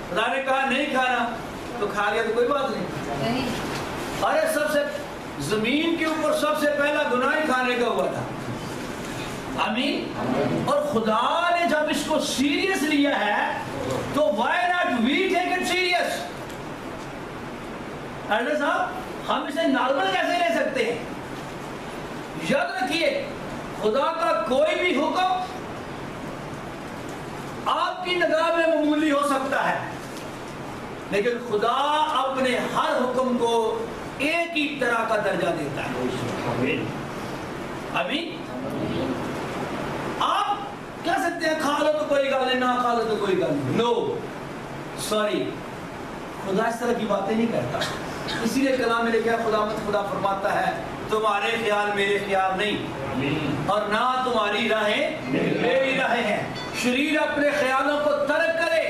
خدا نے کہا نہیں کھانا تو کھا لیا تو کوئی بات نہیں. ارے سب سے زمین کے اوپر سب سے پہلا گناہ کھانے کا ہوا تھا. آمین. اور خدا نے جب اس کو سیریس لیا ہے تو why not we take it serious؟ حضرت صاحب ہم اسے نارمل کیسے لے سکتے ہیں؟ یاد رکھیے خدا کا کوئی بھی حکم آپ کی نگاہ میں معمولی ہو سکتا ہے، لیکن خدا اپنے ہر حکم کو ایک ہی طرح کا درجہ دیتا ہے. آمین. آپ کہہ سکتے ہیں کھا لو تو کوئی گل نہیں، نہ کھا لو تو کوئی گل نہیں. نو سوری، خدا اس طرح کی باتیں نہیں کرتا. اسی لیے کلام میں لکھا خدا فرماتا ہے تمہارے خیال میرے خیال نہیں، اور نہ تمہاری راہیں میری راہیں ہیں. شریر اپنے خیالوں کو ترک کرے،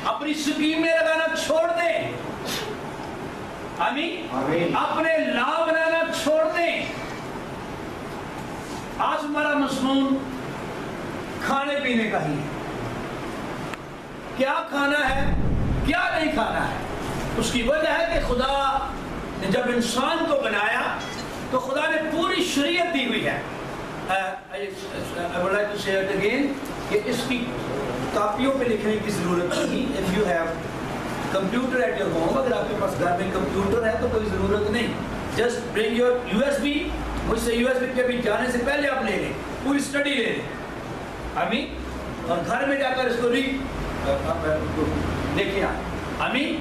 اپنی سکیمیں لگانا چھوڑ دیں. آمین. اپنے لا بنانا چھوڑ دیں. آج ہمارا مضمون کھانے پینے کا ہی ہے. کیا کھانا ہے کیا نہیں کھانا ہے. اس کی وجہ ہے کہ خدا نے جب انسان کو بنایا تو خدا نے پوری شریعت دی ہوئی ہے. I would like to say it again کہ اس کی کاپیوں پہ لکھنے کی ضرورت نہیں. If you have computer at your home، اگر آپ کے پاس گھر میں کمپیوٹر ہے تو کوئی ضرورت نہیں. Just bring your USB. مجھ سے USB پہ بھی جانے سے پہلے آپ لے لیں، پوری اسٹڈی لے لیں. آمین. اور گھر میں جا کر اس کو دیکھیں. آمین.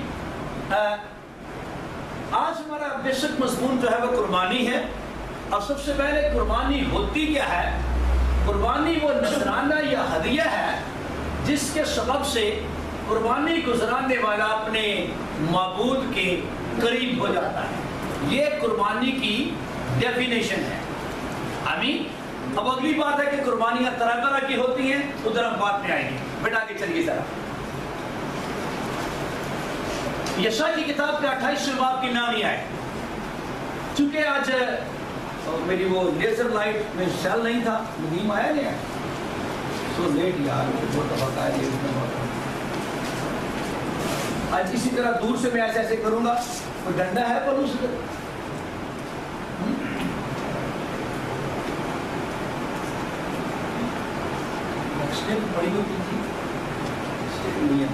آج ہمارا بیسک مضمون جو ہے وہ قربانی ہے. اور سب سے پہلے قربانی ہوتی کیا ہے؟ قربانی وہ نذرانہ یا ہدیہ ہے جس کے سبب سے قربانی گزرانے والا اپنے معبود کے قریب ہو جاتا ہے. یہ قربانی کی ڈیفینیشن ہے. آمین. اب اگلی بات ہے کہ قربانیاں طرح طرح کی ہوتی ہیں، ادھر ہم بات میں آئیں گے. بیٹا کے چلیے ذرا یشایا کی کتاب کے 28ویں باب کی نام ہی آئے. چونکہ آج میری وہ لیزر لائٹ میں سیل نہیں تھا، ندیم آیا نہیں ہے، سو لیٹ یار بہت وقت آیا لیٹ میں بہت. آج اسی طرح دور سے میں ایسے ایسے کروں گا. کوئی ڈنڈا ہے پر اس پڑی ہوتی تھی نہیں ہے.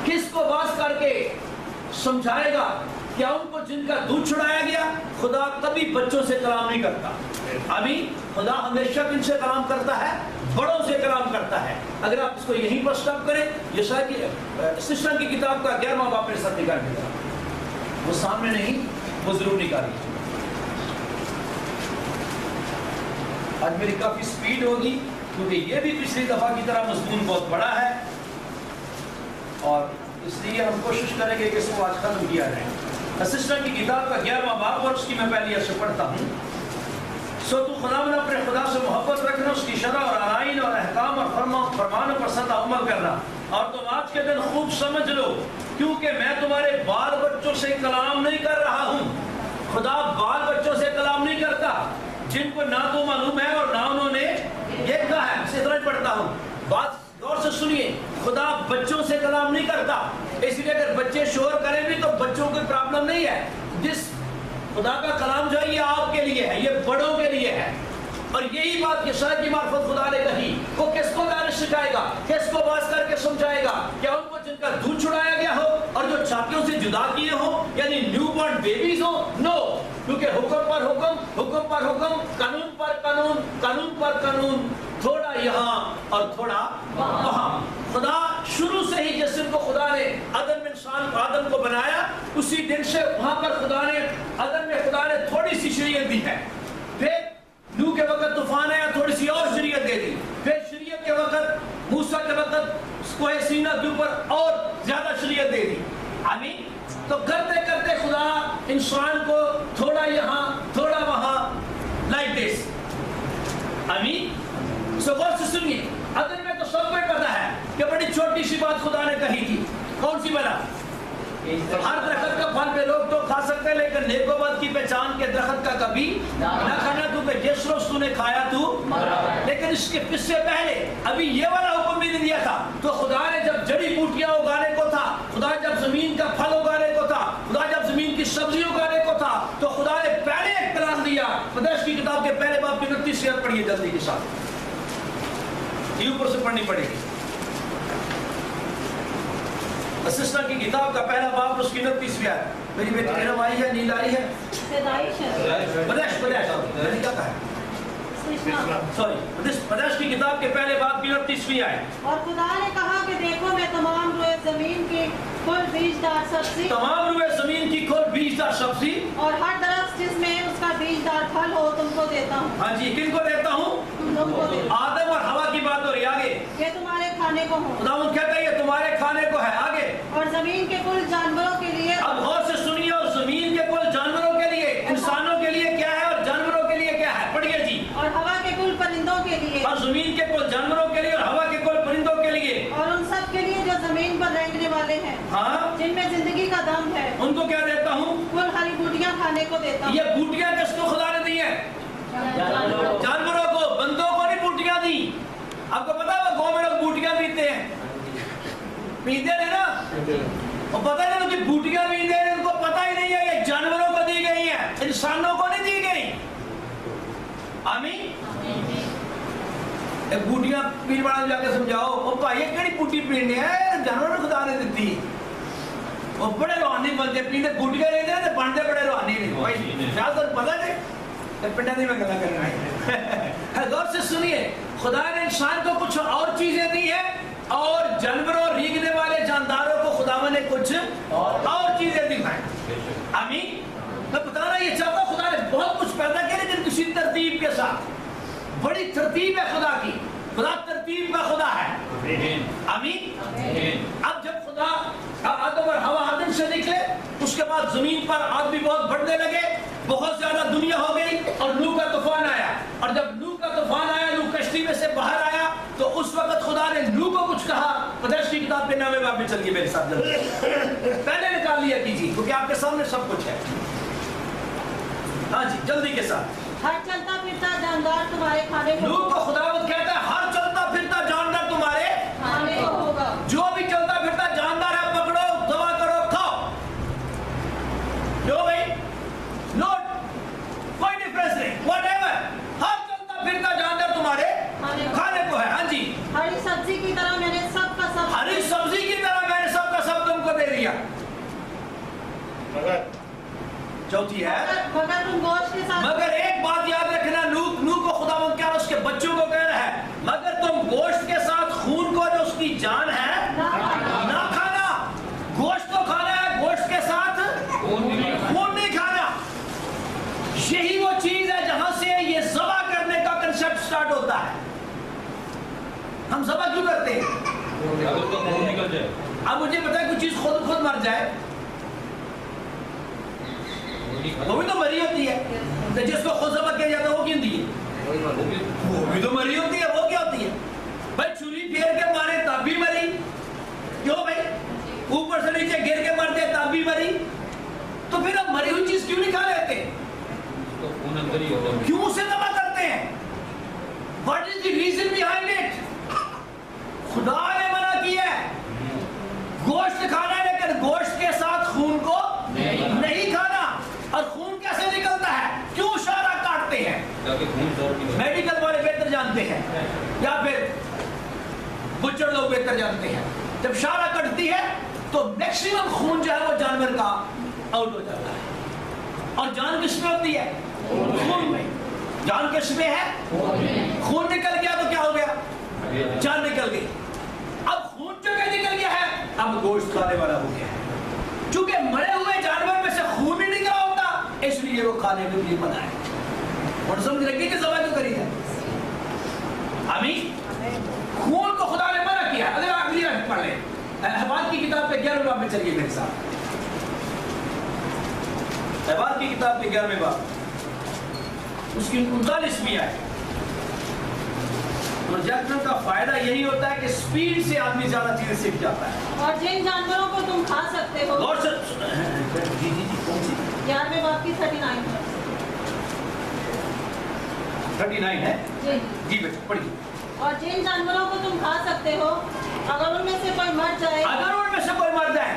کس کو باز کر کے سمجھائے گا؟ کیا ان کو جن کا دودھ چھڑایا گیا؟ خدا کبھی بچوں سے کلام نہیں کرتا. ابھی خدا ہمیشہ کن سے کلام کرتا ہے؟ بڑوں سے کلام کرتا ہے. اگر آپ اس کو یہیں پر سٹاپ کریں، یشایا کی سسٹم کی کتاب کا 11واں باب میرے ساتھ نکال دیا. وہ سامنے نہیں، وہ ضرور نکالی. آج میری کافی سپیڈ ہوگی کیونکہ یہ بھی پچھلی دفعہ کی طرح مضمون بہت بڑا ہے، اور اس لیے ہم کوشش کریں گے کہ اس کو آج ختم کیا جائے. اسسٹنٹ کی کتاب کا 11واں باب اور اس کی میں پہلی ایسے پڑھتا ہوں. سو تو خداوند اپنے خدا سے محبت رکھنا، اس کی شرع اور آئین اور احکام اور فرمانوں پر سدا عمل کرنا. اور تم آج کے دن خوب سمجھ لو کیونکہ میں تمہارے بال بچوں سے کلام نہیں کر رہا ہوں. خدا بال بچوں سے کلام نہیں کرتا جن کو نہ تو معلوم ہے اور نہ انہوں نے یہ کہا ہے. اس طرح پڑھتا ہوں، بات غور سے سنیے. خدا بچوں سے کلام نہیں کرتا. اس لیے اگر بچے شور کریں بھی تو بچوں کی پرابلم نہیں ہے. جس خدا کا کلام جو ہے یہ آپ کے لیے ہے، یہ بڑوں کے لیے ہے. اور یہی بات یشایا کی معرفت خدا نے کہی. وہ کس کو دانش سکھائے گا؟ کس کو باز کر کے سمجھائے گا؟ کیا ان کو جن کا دودھ چھڑایا گیا ہو اور جو چھاتیوں سے جدا کیے ہوں، یعنی نیو بورن بیبیز ہوں؟ نو. کیونکہ حکم پر حکم، حکم پر حکم، قانون پر قانون، قانون پر قانون، تھوڑا یہاں اور تھوڑا وہاں. خدا شروع سے ہی جس دن کو خدا نے آدم کو بنایا، اسی دن سے وہاں پر خدا نے آدم میں خدا نے تھوڑی سی شریعت دی ہے. پھر نوح کے وقت طوفان آیا، تھوڑی سی اور شریعت دے دی. پھر شریعت کے وقت موسیٰ کے وقت کوہ سینا کے اوپر اور زیادہ شریعت دے دی. آمین. تو کرتے کرتے خدا انسان کو تھوڑا یہاں تھوڑا وہاں لائک دس. آمین. سو غور سے سنیے. عدل میں تو سب کو پتا ہے کہ بڑی چھوٹی سی بات خدا نے کہی تھی. کون سی بلا؟ ہر درخت کا پھل پہ لوگ تو کھا سکتے ہیں، لیکن نیک و بد کی پہچان کے درخت کا کبھی نہ کھانا، کیونکہ جس روز تو نے کھایا تو لیکن اس سے پہلے ابھی یہ والا حکم بھی نہیں دیا تھا. تو خدا نے جب جڑی بوٹیاں اگانے کو تھا، خدا جب زمین کا پھل اگانے کو تھا، خدا جب زمین کی سبزی اگانے کو تھا، تو خدا نے پہلے ایک پلان دیا. پیدائش کی کتاب کے پہلے باب کی 29 آیت پڑھیے جلدی کے ساتھ، یہ اوپر سے پڑھنی پڑے گی. اسسٹنٹ کی کتاب کا پہلا باب اس کی 29 آیت. میری بیٹی علم آئی ہے، نیل آئی ہے، پیدائش میں نے کیا کہا ہے، سوری پیدائش کی کتاب کے پہلے باب کی 29 آیت. اور خدا نے کہا کہ دیکھو میں تمام روئے زمین کی کل بیجدار سبزی، تمام روئے زمین کی کل بیجدار سبزی اور ہر درخت جس میں اس کا بیجدار پھل ہو تم کو دیتا ہوں. ہاں جی، کن کو دیتا ہوں؟ تم لوگوں کو دیتا ہوں. آدم اور ہوا کی بات ہو رہی ہے. آگے یہ تمہارے کھانے کو ہو، خداوند کہتا ہے یہ تمہارے کھانے کو ہے. آگے اور زمین کے کل جانوروں کے لیے. اب غور سے سنیے، اور زمین کے کل جانوروں کے لیے، انسانوں کے لیے کیا ہے اور جانوروں کے لیے کیا ہے؟ پڑھیے جی. اور ہوا کے کل پرندوں کے لیے. اور زمین کے کل جانوروں کے لیے اور ہوا کے کل پرندوں کے لیے. اور ان سب کے لیے جو زمین پر رینگنے والے ہیں، ہاں، جن میں زندگی کا دم ہے، ان کو کیا دیتا ہوں؟ کل ہری بوٹیاں کھانے کو دیتا ہوں. یہ بوٹیاں کس کو خدا نے دی ہیں؟ جانوروں کو، بندوں کو نہیں بوٹیاں دی. آپ کو پتا ہے وہ گاؤں میں لوگ بوٹیاں پیتے ہیں، پیتے ہیں نا، اور پتہ نہیں ان کی بوٹیاں پیتے ہیں، ان کو پتہ ہی نہیں ہے یہ جانوروں کو دی گئی ہیں، انسانوں کو نہیں دی گئی. آمین. ایک بوٹیاں پین والا جا کے سمجھاؤ، وہ بھائی کہڑی بوٹی پینی ہے، جانوروں نے خدا نے دیتی. وہ بڑے روحانی بنتے پیندے بوٹیاں لیتے ہیں، بنتے بڑے روحانی نہیں. بھائی شاید تمہیں پتہ نہیں، پنڈا نہیں میں گلا کر رہا ہے. غور سے سنیے، خدا نے انسان کو کچھ اور چیزیں دی ہیں، اور جانوروں ریگنے والے جانداروں کو خدا نے کچھ اور چیزیں دکھائیں. آمین. میں بتانا یہ چاہتا ہوں، خدا نے بہت کچھ پیدا کیا لیکن کسی ترتیب کے ساتھ. بڑی ترتیب ہے خدا کی، خدا ترتیب کا خدا ہے. آمین. اب جب خدا آدم اور ہوا آدم سے نکلے، اس کے بعد زمین پر آدمی بہت بڑھنے لگے، بہت زیادہ دنیا ہو گئی، اور نوح کا طوفان آیا. اور جب نوح کا طوفان آیا، نوح کشتی میں سے باہر آیا، تو اس وقت خدا نے نوح کو کچھ کہا. پیدائش کی کتاب کے 9ویں باب میں چلیے میرے ساتھ جلدی، پہلے نکال لیا کیجیے کیونکہ آپ کے سامنے سب کچھ ہے. ہاں جی جلدی کے ساتھ. ہر چلتا پھرتا جاندار تمہارے کھانے کو. نوح کو خداوند کہتا ہے ہر چلتا پھرتا جاندار تمہارے کھانے کو ہوگا. جو بھی چلتا پھرتا جاندار ہے پکڑو، دوا کرو، کھاؤ. جو بھائی نوٹ، کوئی ڈفرنس نہیں، واٹ ایور، ہر چلتا پھرتا جاندار تمہارے کھانے کو ہے. ہاں جی. ہری سبزی کی طرح میں نے سب کا سب. ہری سبزی کی طرح میں نے سب کا سب تم کو دے دیا. چوتھی ہے مگر تم گوشت کے ساتھ. مگر ایک بات یاد رکھنا، نوح کو خداوند کیا اس کے بچوں کو کہہ رہا ہے، مگر تم گوشت کے ساتھ خون کو جو اس کی جان ہے نہ کھانا. گوشت تو کھانا ہے، گوشت کے ساتھ خون نہیں کھانا. یہی وہ چیز ہے جہاں سے یہ ذبح کرنے کا کنسپٹ سٹارٹ ہوتا ہے. ہم ذبح کیوں کرتے ہیں؟ اب مجھے پتا ہے کوئی چیز خود مر جائے وہ بھی تو مری ہوتی ہے. جس کو خود ذبح کیا جاتا ہے وہ کیوں دی ہے؟ وہ بھی تو مری ہوتی ہے. وہ کیا ہوتی ہے بھائی؟ چھری پھیر کے مارے تب بھی مری. کیوں بھائی؟ اوپر سے نیچے گر کے مارتے تب بھی مری. تو پھر اب مری ہوئی چیز کیوں نہیں کھا لیتے؟ کیوں اسے ذبح کرتے ہیں؟ What is the reason behind it? خدا نے منع کیا ہے گوشت کھانا ہے، لیکن گوشت کے ساتھ خون کو نہیں کھانا. اور خون کیسے نکلتا ہے؟ کیوں شارہ کاٹتے ہیں؟ میڈیکل والے بہتر جانتے ہیں، یا پھر بچڑ لوگ بہتر جانتے ہیں. جب شارہ کٹتی ہے تو میکسیمم خون جو ہے وہ جانور کا آؤٹ ہو جاتا ہے. اور جان کس میں ہوتی ہے؟ خون میں. جان کس میں ہے؟ خون نکل گیا تو کیا ہو گیا؟ جان نکل گئی. اب خون جو کہ نکل گیا ہے، اب گوشت کھانے والا ہو گیا ہے. چونکہ مرے ہوئے جانور میں سے خون نہیں نکلا ہوتا، اس لیے وہ کھانے کے لیے بنا ہے. اور سمجھ رکھیے کہ ذبح کیوں کری ہے. آمین. خون کو خدا نے منع کیا. اگر آپ اگلی آیت پڑھ لیں، احبار کی کتاب کے 11ویں باب میں چلیے میرے ساتھ. احبار کی کتاب کے 11ویں باب اس کی 39ویں آیت. प्रोजेक्शन का फायदा यही होता है कि स्पीड से आदमी ज्यादा चीजें सीख जाता है। और जिन जानवरों को तुम खा सकते हो, गौर से जी जी जी कौन सी 11वें बाब की 39 है 39 है जी। जी बेटा पढ़िए। और जिन जानवरों को तुम खा सकते हो, अगर उनमें से कोई मर जाए, अगर उनमें से कोई मर जाए,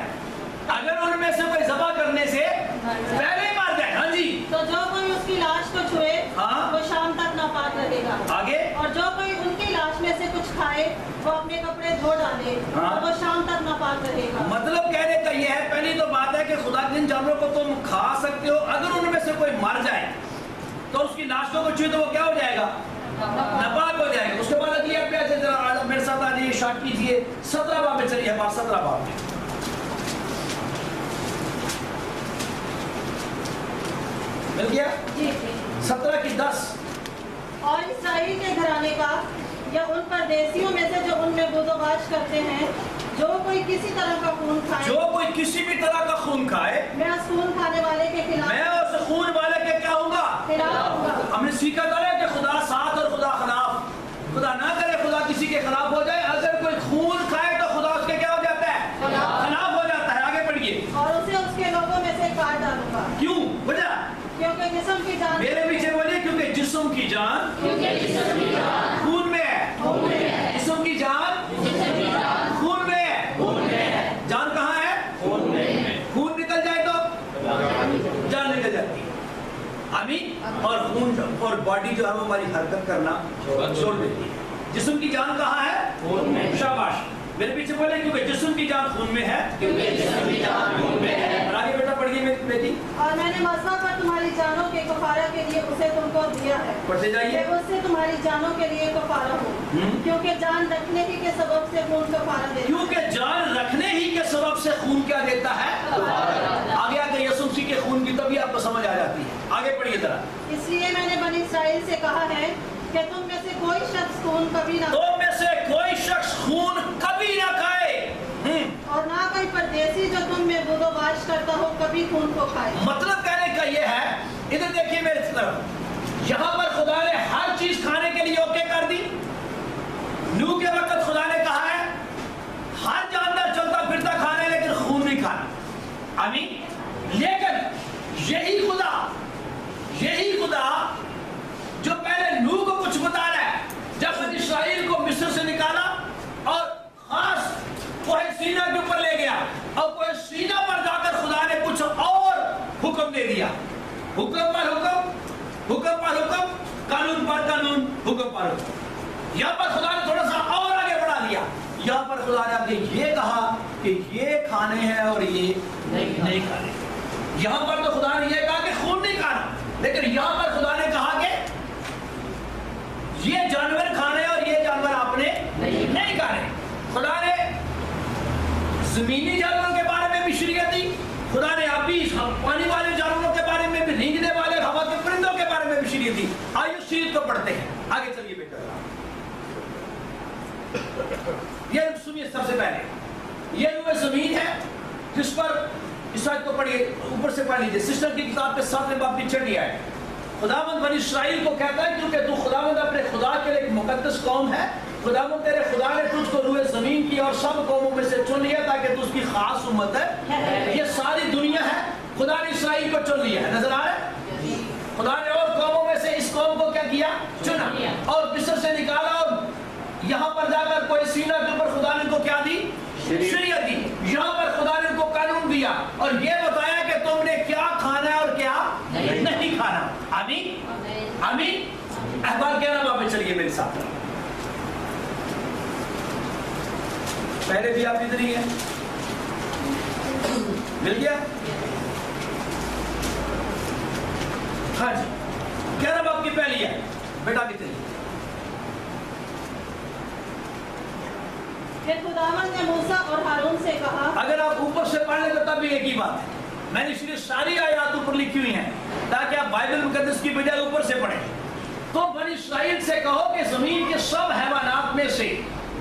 अगर उनमें से कोई ज़बह करने से पहले ही मर जाए, हाँ जी, तो जो कोई उसकी लाश को छुए हाँ। वो शाम तक नापाक रहेगा। आगे और जो कोई उनकी लाश में से कुछ खाए वो अपने कपड़े धो डाले, हाँ। और वो शाम तक नापाक रहेगा। मतलब कहने का ये है, पहली तो बात है कि खुदा के जिन जानवरों को तुम खा सकते हो, अगर उनमें से कोई मर जाए तो उसकी लाश को छुए तो वो क्या हो जाएगा, नापाक हो जाएगा। उसके बाद अगली आप ऐसे जरा मेरे साथ आ जाइए, शॉर्ट कीजिए 17 बाब में चलिए, हमारा 17 बाब में मिल गया जी जी। 17 की 10। और इसराइल के घराने का या उन परदेशियों में से जो उनमें बुदोबाश करते हैं, जो कोई किसी तरह का खून खाए, जो कोई किसी भी तरह का खून खाए, मैं उस खून खाने वाले के खिलाफ मैं उस खून वाले के क्या होगा, होगा। हमने सीखा था ना कि खुदा साथ और खुदा खिलाफ, खुदा ना करे खुदा किसी के खिलाफ हो जाए। अगर कोई खून खाए तो खुदा उसके क्या हो जाता है, खिलाफ हो जाता है। आगे पढ़िए। और उसे उसके लोगों में से काट डालूंगा, क्यों वजह, क्योंकि जिस्म की जान मेरे पीछे बोलिए, क्योंकि जिस्म की जान खून में है, जिस्म की जान खून में है। जान कहाँ है, खून निकल जाए तो जान निकल जाती है। आमीन। और खून और बॉडी जो है वो हमारी हरकत करना छोड़ देती है। जिस्म की जान कहाँ है, शाबाश, मेरे पीछे बोले, क्योंकि जिस्म की जान खून में है, और आगे बेटा पढ़िए मेरी बेटी। और मैंने मसला पर तुम्हारी जानों के कफारा के लिए उसे तुमको दिया है, पढ़ते जाइए। कि उससे तुम्हारी जानों के लिए कफारा हो, क्योंकि जान रखने ही के सबब से खून कफारा देता है। क्योंकि जान रखने ही के सबब से खून क्या देता है, आगे आगे यीशु मसीह के खून की तभी आपको समझ आ जाती है। आगे पढ़िए जरा। इसलिए मैंने बनी इस्राएल से कहा है कि तुम में से कोई शख्स खून कभी ना, तो में से कोई शख्स खून कभी ना खाए, और ना कोई परदेसी जो तुम में बुदोबाश करता हो कभी खून को खाए। मतलब कहने का ये है, इधर देखिए मेरे तरफ, यहाँ पर खुदा ने हर चीज खाने के लिए ओके कर दी। नूह के वक्त खुदा ने कहा है हर जानवर चलता फिरता खाना है लेकिन खून नहीं खाना। आमीन। लेकिन यही खुदा जो पहले नूह को कुछ बता रहा है, जब इस्राएल को मिस्र से निकाला और खास कोहे सीना के ऊपर ले गया, और कोहे सीना पर जाकर खुदा ने कुछ और हुक्म दे दिया। हुक्म पर हुक्म, हुक्म पर हुक्म, कानून पर कानून, हुक्म पर हुक्म। यहाँ पर खुदा ने थोड़ा सा और आगे बढ़ा दिया। यहाँ पर खुदा ने आगे ये कहा कि ये खाने हैं और ये नहीं खाने। यहाँ पर तो खुदा ने ये कहा कि खून नहीं खाना, लेकिन यहाँ पर खुदा ने कहा कि ये जानवर खाने और ये जानवर आपने नहीं खाने। खुदा ने जमीनी जानवरों के बारे में भी शरीयत दी, खुदा ने आप भी पानी वाले जानवरों के बारे में भी, रेंगने वाले हवा के परिंदों के बारे में भी शरीयत दी। आइए शरीयत को पढ़ते हैं, आगे चलिए बेटा। ये सुनिए, सबसे पहले ये वो जमीन है जिस पर इस बात को पढ़िए, ऊपर से पढ़ लीजिए। सिस्टर की किताब के 7वें बाब की छठी है। खुदावंद बनी इस्राएल को कहता है क्योंकि तू खुदावंद अपने खुदा के लिए एक मुकद्दस कौम है। खुदावंद तेरे खुदा ने तुझको रूए जमीन की और सब कौमों में से चुन लिया ताकि तू उसकी खास उम्मत है। ये सारी दुनिया है, खुदा ने इस्राएल को चुन लिया है। नजर आ रहा है? खुदा ने और कौमों में से इस कौम को क्या किया, चुना और मिस्र से निकाला, और यहाँ पर जाकर कोई सीना के ऊपर खुदा ने को क्या दी, शरीयत दी। यहाँ पर खुदा ने उनको कानून दिया और ये बताया कि तुमने क्या खाना है और क्या नहीं खाना। आमीन आमीन। अहबार 11 बाब में चलिए मेरे साथ। पहले भी आप इधर ही हैं, मिल गया? हाँ जी, 11 बाब की पहली है बेटा की चलिए। फिर खुदावंद ने मूसा और हारून से कहा, अगर आप ऊपर से पढ़ लें तो तब भी एक ही बात है। मैंने इसलिए सारी आयत ऊपर लिखी हुई हैं ताकि आप बाइबल मुकद्दस की बजाय ऊपर से पढ़ें। तो बनी इस्राएल से कहो कि जमीन के सब हैवानात में से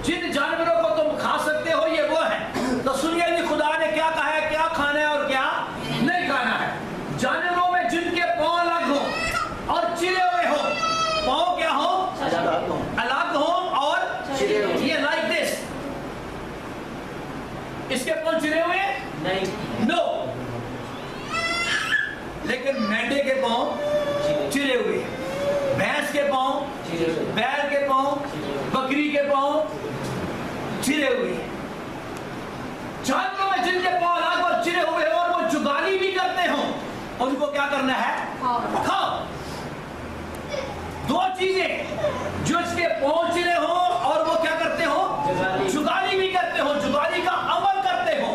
जिन जानवरों को तुम खा सकते हो ये वो है। तो सुनिए जी, खुदा ने क्या कहा है, क्या खाना है और क्या नहीं खाना है। जानवरों में जिनके पांव अलग हो और चिरे हुए हो, पांव क्या हो, अलग हो नहीं, नो। लेकिन मेंढे के पांव चिरे हुए हैं, भैंस के पांव, बैल के पांव, बकरी के पांव चिरे हुए हैं। जानवरों में जिनके पांव अलग और चिरे हुए हैं और वो जुगाली भी करते हो, उनको क्या करना है? खाओ। दो चीजें, जो इसके पांव चिरे हो और वो क्या करते हो? जुगाली भी करते हो, जुगाली का अमल करते हो,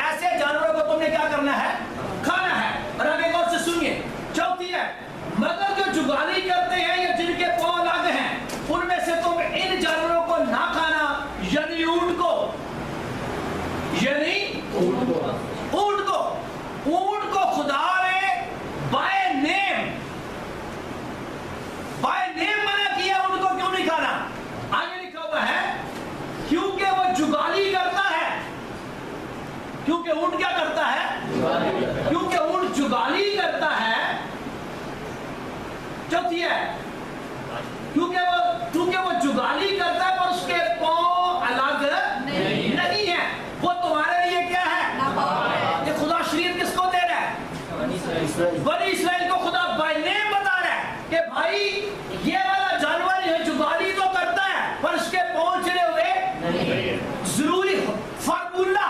ऐसे जानवरों को तुमने क्या करना है? खाना है। और आगे गौर से सुनिए, चौथी है, मगर जो जुगाली करते हैं या जिनके पांव अलग हैं, उनमें से तुम इन जानवरों को ना खाना, यानी ऊंट को, यानी ऊंट को खुदा ने बाय नेम मना किया। ऊंट को क्यों नहीं खाना? आगे लिखा हुआ है, क्योंकि वो जुगाली करता है। क्योंकि ऊंट क्या करता है? क्योंकि ऊंट जुगाली करता है। चौथी है, क्योंकि वो जुगाली करता है पर उसके पांव अलग नहीं है। वो तुम्हारे लिए क्या है? ये खुदा शरीयत किसको दे रहा है? बनी इस्राएल को खुदा बाय नेम बता रहा है कि भाई ये वाला जानवर है, जुगाली तो करता है पर उसके पांव चिरे हुए। जरूरी formula,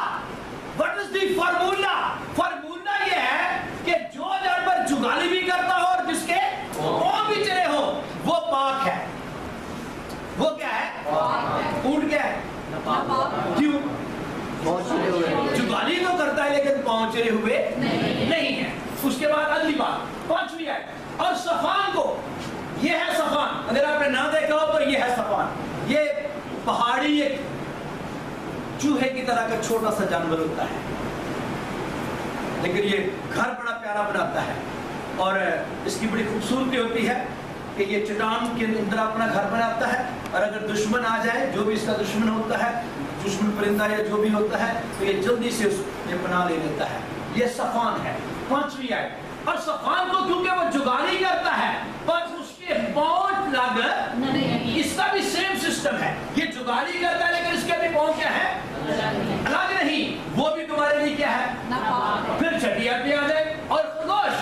what is the formula? Formula ये है कि जो जानवर जुगाली भी करता हो और जिसके पांव भी चिरे हो, वो पाक है। वो क्या है? ऊंट क्या है? क्यों? जुगाली तो करता है लेकिन पांव चिरे हुए नहीं है। उसके बाद अगली बात, पांचवी है, और सफान को, ये है सफान। अगर आपने ना देखा हो तो ये है सफान। ये पहाड़ी एक चूहे की तरह का छोटा सा जानवर होता है, लेकिन ये घर बड़ा प्यारा बनाता है और इसकी बड़ी खूबसूरती होती है कि ये चट्टान के अंदर अपना घर बनाता है और अगर दुश्मन आ जाए, जो भी इसका दुश्मन होता है, दुश्मन परिंदा या जो भी होता है, तो ये जल्दी से ये पनाह ले लेता है। ये सफान है, पांचवी है। और सफान को क्योंकि वो जुगाली करता है पर उसके पांव लग, इसका भी सेम सिस्टम है। ये जुगाली करता है लेकिन इसके भी पांव क्या है? अलग नहीं। वो भी तुम्हारे लिए क्या है? फिर छठिया पे आ जाए। और खरगोश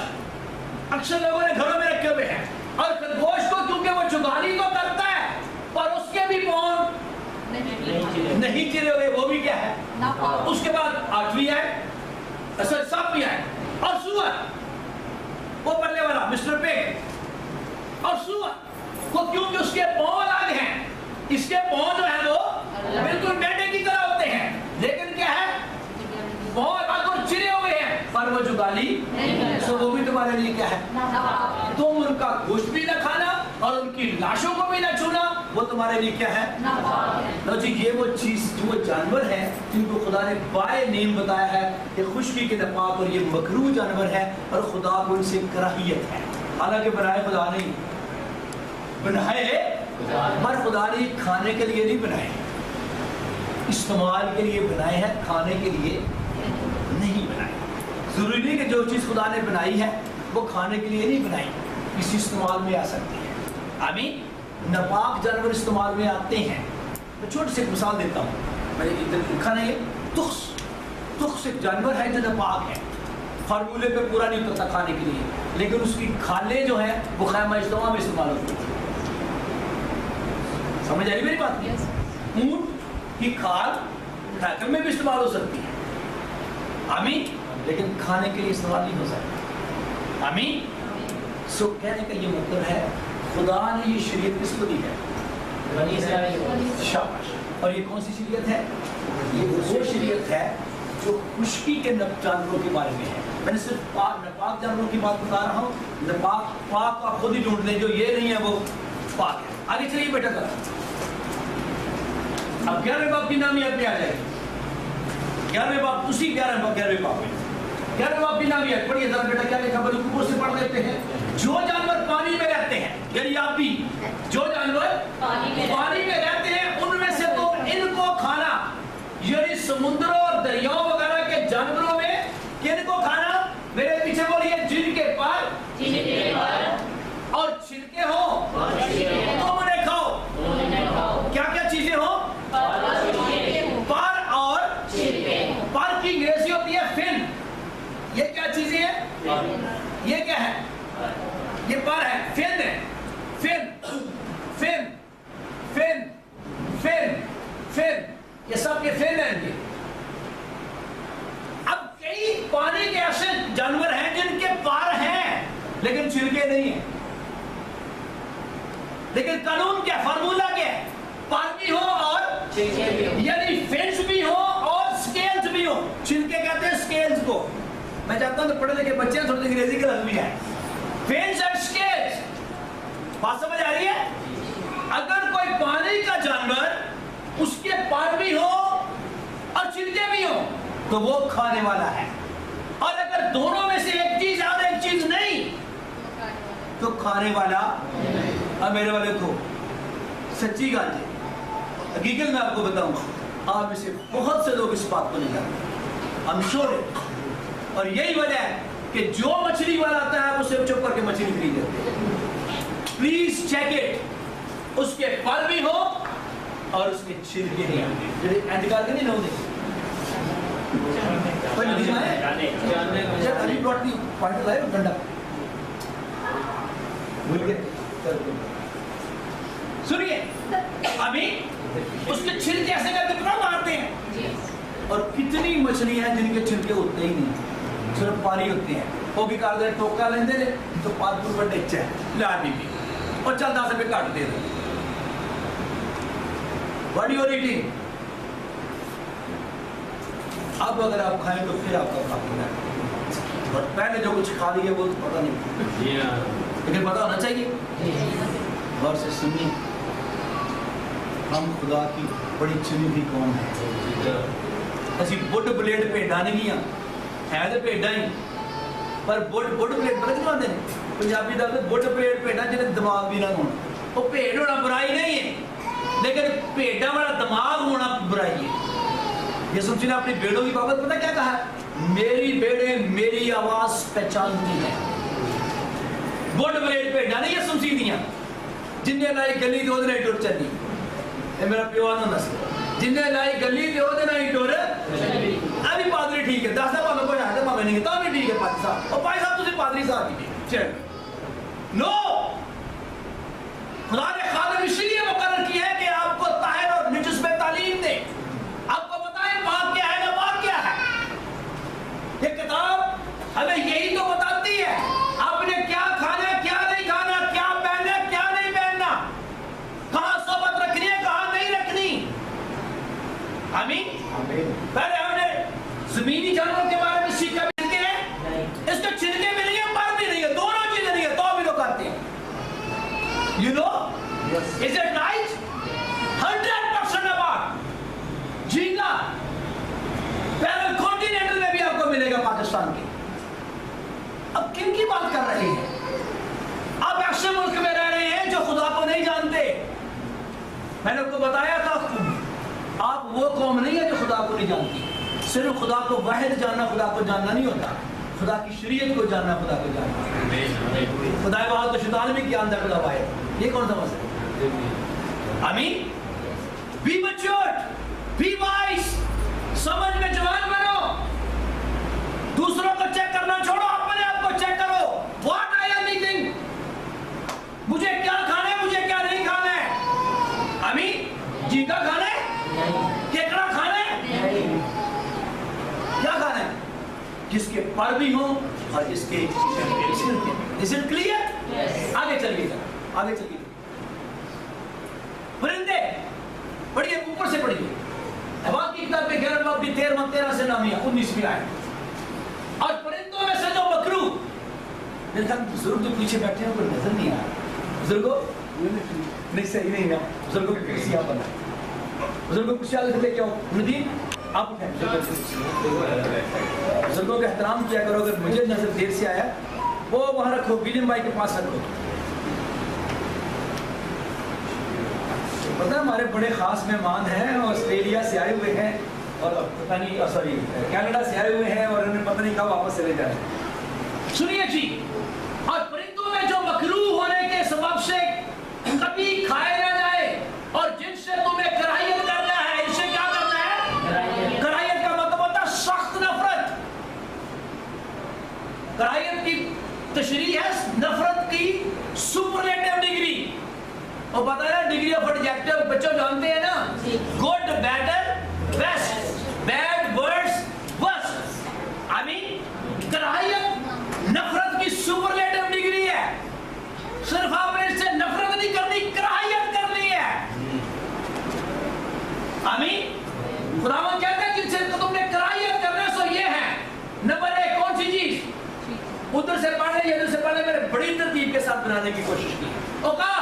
अक्सर लोगों ने घरों में रखे हुए हैं, और खरगोश को क्योंकि वो जुगाली तो करता है पर उसके भी पांव नहीं चिरे हुए, वो भी क्या है? उसके बाद आठवीं है, सातवीं है, और सुअर, वो पल्ले वाला मिस्टर पेग। और सुअर को क्योंकि उसके पांव अलग हैं, इसके पांव जो है वो बिल्कुल मेंढे की तरह होते हैं, लेकिन क्या है? पांव अलग और चिरे हुए हैं पर वो जुगाली, तो वो भी तुम्हारे लिए क्या है? तुम उनका गोश्त भी ना खाना और उनकी लाशों को भी ना छूना, वो तुम्हारे लिए क्या है? तो जी ये वो चीज, वो जानवर है जिनको खुदा ने बाय नेम बताया है कि खुशकी के नपाक और ये मकरूह जानवर है और खुदा को इनसे कराहियत है। हालांकि बनाए खुदा नहीं, बनाए पर खुदा ने खाने के लिए नहीं बनाए, इस्तेमाल के लिए बनाए हैं, खाने के लिए नहीं बनाए। जरूरी नहीं कि जो चीज खुदा ने बनाई है वो खाने के लिए नहीं बनाई, किसी इस्तेमाल में आ सकती है। आमीन। नापाक जानवर इस्तेमाल में आते हैं। मैं छोटी सी मिसाल देता हूँ, मैंने इधर लिखा नहीं है, तुख्स एक जानवर है जो नापाक है, फार्मूले पे पूरा नहीं उतरता खाने के लिए, लेकिन उसकी खालें जो है वो खैमा इज्तिमा में इस्तेमाल होती है। समझ आ रही मेरी बात? ऊंट की खाल खाने में भी इस्तेमाल हो सकती है, आमीन, लेकिन खाने के लिए इस्तेमाल नहीं हो सकता। आमीन। सो कहने का ये मतलब है खुदा ने ये शरीयत किसको दी है? बनी इस्राएल। शाबाश। और ये कौन सी शरीयत है? ये वो शरीयत है जो खुशकी के जानवरों के बारे में है। मैंने सिर्फ नापाक जानवरों की बात बता रहा हूँ। नापाक पाक आप खुद ही ढूंढ लें, जो ये नहीं है वो पाक है। आगे चलिए बेटा करा, अब 11वें बाप की नाम याद में आ जाएगी। 11वें बाप, उसी 11वें बाप में 11वें बाप की नाम याद पढ़िए जरा बेटा, क्या लिखा? बड़ी ऊपर से पढ़ लेते हैं। जो जानवर पानी में रहते हैं, यानी आप भी, जो जानवर पानी में रहते हैं उनमें से तो इनको खाना, यानी समुद्रों और दरियाओं वगैरह के जानवरों में किनको खाना? मेरे पीछे बोलिए, जिनके पर और छिलके हो तुम उन्हें खाओ। क्या क्या चीजें हो? पर और पर की अंग्रेजी होती है لیکن قانون کیا فارمولا کیا ہے؟ پار بھی ہو اور یعنی فینس بھی ہو اور سکیلز بھی ہو. چھلکے کہتے ہیں سکیلز کو. میں چاہتا ہوں کہ پڑھے لکھے بچے تھوڑی انگریزی کا لفظ بھی ہے. Fans and scales. بات سمجھ آ رہی ہے؟ اگر کوئی پانی کا جانور اس کے پر بھی ہو اور چھلکے بھی ہو تو وہ کھانے والا ہے. اور اگر دونوں میں سے ایک چیز اور ایک چیز نہیں تو کھانے والا. اب میرے والے کو سچی بات ہے, حقیقت میں آپ کو بتاؤں گا, آپ میں سے بہت سے لوگ اس بات کو نہیں جانتے. ہم شور ہے. اور یہی وجہ ہے کہ جو مچھلی والا آتا ہے اسے چپ کر کے مچھلی خرید لیتے ہیں. Please check it. اس کے پر بھی ہو اور اس کے چھلکے نہیں آتے. انتقال کے نہیں لوگ دیکھیں. ابھی بروٹ دی پوائنٹ لائے گنڈا بھول گئے. سنیے, ابھی اس کے چھلکے ایسے کر کے پتہ مارتے ہیں. اور کتنی مچھلی ہیں جن کے چھلکے ہوتے ہی نہیں, صرف پانی ہوتے ہیں. وہ بھی کر دے ٹوکا لیندے لے تو پانچ پور بڑے اچھا ہے لا بھی اور چل 10 روپے کاٹ دے دیں. What you are eating? اب اگر آپ کھائیں تو پھر آپ کا کھانا ہے. اور پہلے جو کچھ کھا لیے وہ تو پتہ نہیں, لیکن پتہ ہونا چاہیے. غور سے سنیے, ہم خدا کی بڑی چنی ہوئی قوم ہے. اسی بڈ بلیڈ پیڈا نہیں گیا ہے تو پیڈا ہی, پر بڈ بلیڈ پتہ کیوں آتے ہیں پنجابی دا بڈ بلیڈ پیڈا جنہیں دماغ بھی نہ ہونا. وہ پیڈ ہونا برائی نہیں ہے, لیکن پیڈا والا دماغ ہونا برائی ہے. یسوع مسیح نے اپنی بیڑوں کی بابت پتہ کیا کہا ہے؟ میری بیڑے میری آواز پہچانتی ہے. بڈ بلیڈ پیڈا نہیں یسوع مسیح دیاں جنہیں لائی گلی دے اودے ٹر چلی. اے میرا پیوان نہ نس جنہیں لائی گلی دے اودے نہیں ٹر چلی. ابھی پادری ٹھیک ہے, 10 سال کوئی ہے تو نہیں تو بھی ٹھیک ہے. پادری صاحب اور پادری صاحب تسی پادری صاحب ہی چل نو. خدا نے خادم اس لیے مقرر کیا ہے کہ آپ کو طاہر اور نجس میں تعلیم دے. آپ کو بتائیں پاک کیا ہے ناپاک کیا ہے. یہ کتاب ہمیں یہی تو بتاتی ہے آپ نے کیا کھانا کیا نہیں کھانا, کیا پہننا کیا نہیں پہننا, کہاں صحبت رکھنی ہے کہاں نہیں رکھنی. آمین. پہلے ہم نے زمینی جانوروں کے بارے میں سیکھا بھی چھلکے ہیں, اس کے چھلکے بھی نہیں ہے پر بھی نہیں ہے, دونوں چیزیں نہیں ہے تو بھی لوگ کرتے ہیں. You know? Yes. Is it right? 100% about جھینگا پیرل کانٹیننٹل میں بھی آپ کو ملے گا پاکستان کے. اب کن کی بات کر رہے ہیں؟ آپ ایسے ملک میں رہ رہے ہیں جو خدا کو نہیں جانتے. میں نے آپ کو بتایا تھا آپ وہ قوم نہیں ہے جو خدا کو نہیں جانتی. صرف خدا کو واحد جاننا خدا کو جاننا نہیں ہوتا, خدا کی شریعت کو جاننا خدا کو جاننا. خدا واحد تو شیطان بھی کیا اندر خدا واحد, یہ کون سا مسئلہ ہے؟ آمین. بی میچورڈ, بی وائز, سمجھ میں جوان بنو. دوسروں کو چیک کرنا چھوڑو, اپنے آپ کو چیک کرو. واٹ آئی ایم ایٹنگ, مجھے کیا کھانا ہے مجھے کیا نہیں کھانا ہے. آمین. جھینگا کھانا ہے, کیکڑا کھانا ہے, کیا کھانا ہے جس کے پر بھی ہوں اور جس کے چھلکے. Is it clear? آگے چلیے آگے چلیے. پرندے پڑھیے, اوپر سے پڑھیے. حباق کی کتاب میں 11 باب کی 13 سے نامیہ 19 میں آئے. اور پرندوں میں سے جو مکروہ, میرے خیال بزرگ جو پیچھے بیٹھے ہیں کوئی نظر نہیں آ رہا. بزرگوں نہیں صحیح نہیں ہے, بزرگوں کی کرسی آپ بنائیں, بزرگوں کی کرسی آگے لے کے آؤ. ندیم آپ بزرگوں کا احترام کیا کرو. اگر مجھے نظر دیر سے آیا وہ وہاں رکھو, ولیم بھائی کے پاس رکھو. پتہ ہمارے بڑے خاص مہمان ہیں, آسٹریلیا سے آئے ہوئے ہیں اور پتہ نہیں سوری کینیڈا سے آئے ہوئے ہیں اور انہیں پتہ نہیں کب واپس چلے جائیں. سنیے جی, اور پرندوں میں جو مکروہ ہونے کے سبب سے کبھی کھائے نہ جائے اور جن سے تمہیں کراہیت کرنا ہے, ان سے کیا کرنا ہے؟ کراہیت کا مطلب ہوتا ہے سخت نفرت. کراہیت کی تشریح ہے نفرت کی سپرلیٹو ڈگری. اور پتہ ہے ڈگری آف ایڈجیکٹو بچوں جانتے ہیں نا, گڈ بیٹر بیسٹ, بیڈ ورس ورسٹ. آمین. کراہیت نفرت کی سپرلیٹو ڈگری ہے. صرف آپ نے اس سے نفرت نہیں کرنی, کراہیت کوشش کی. اوکا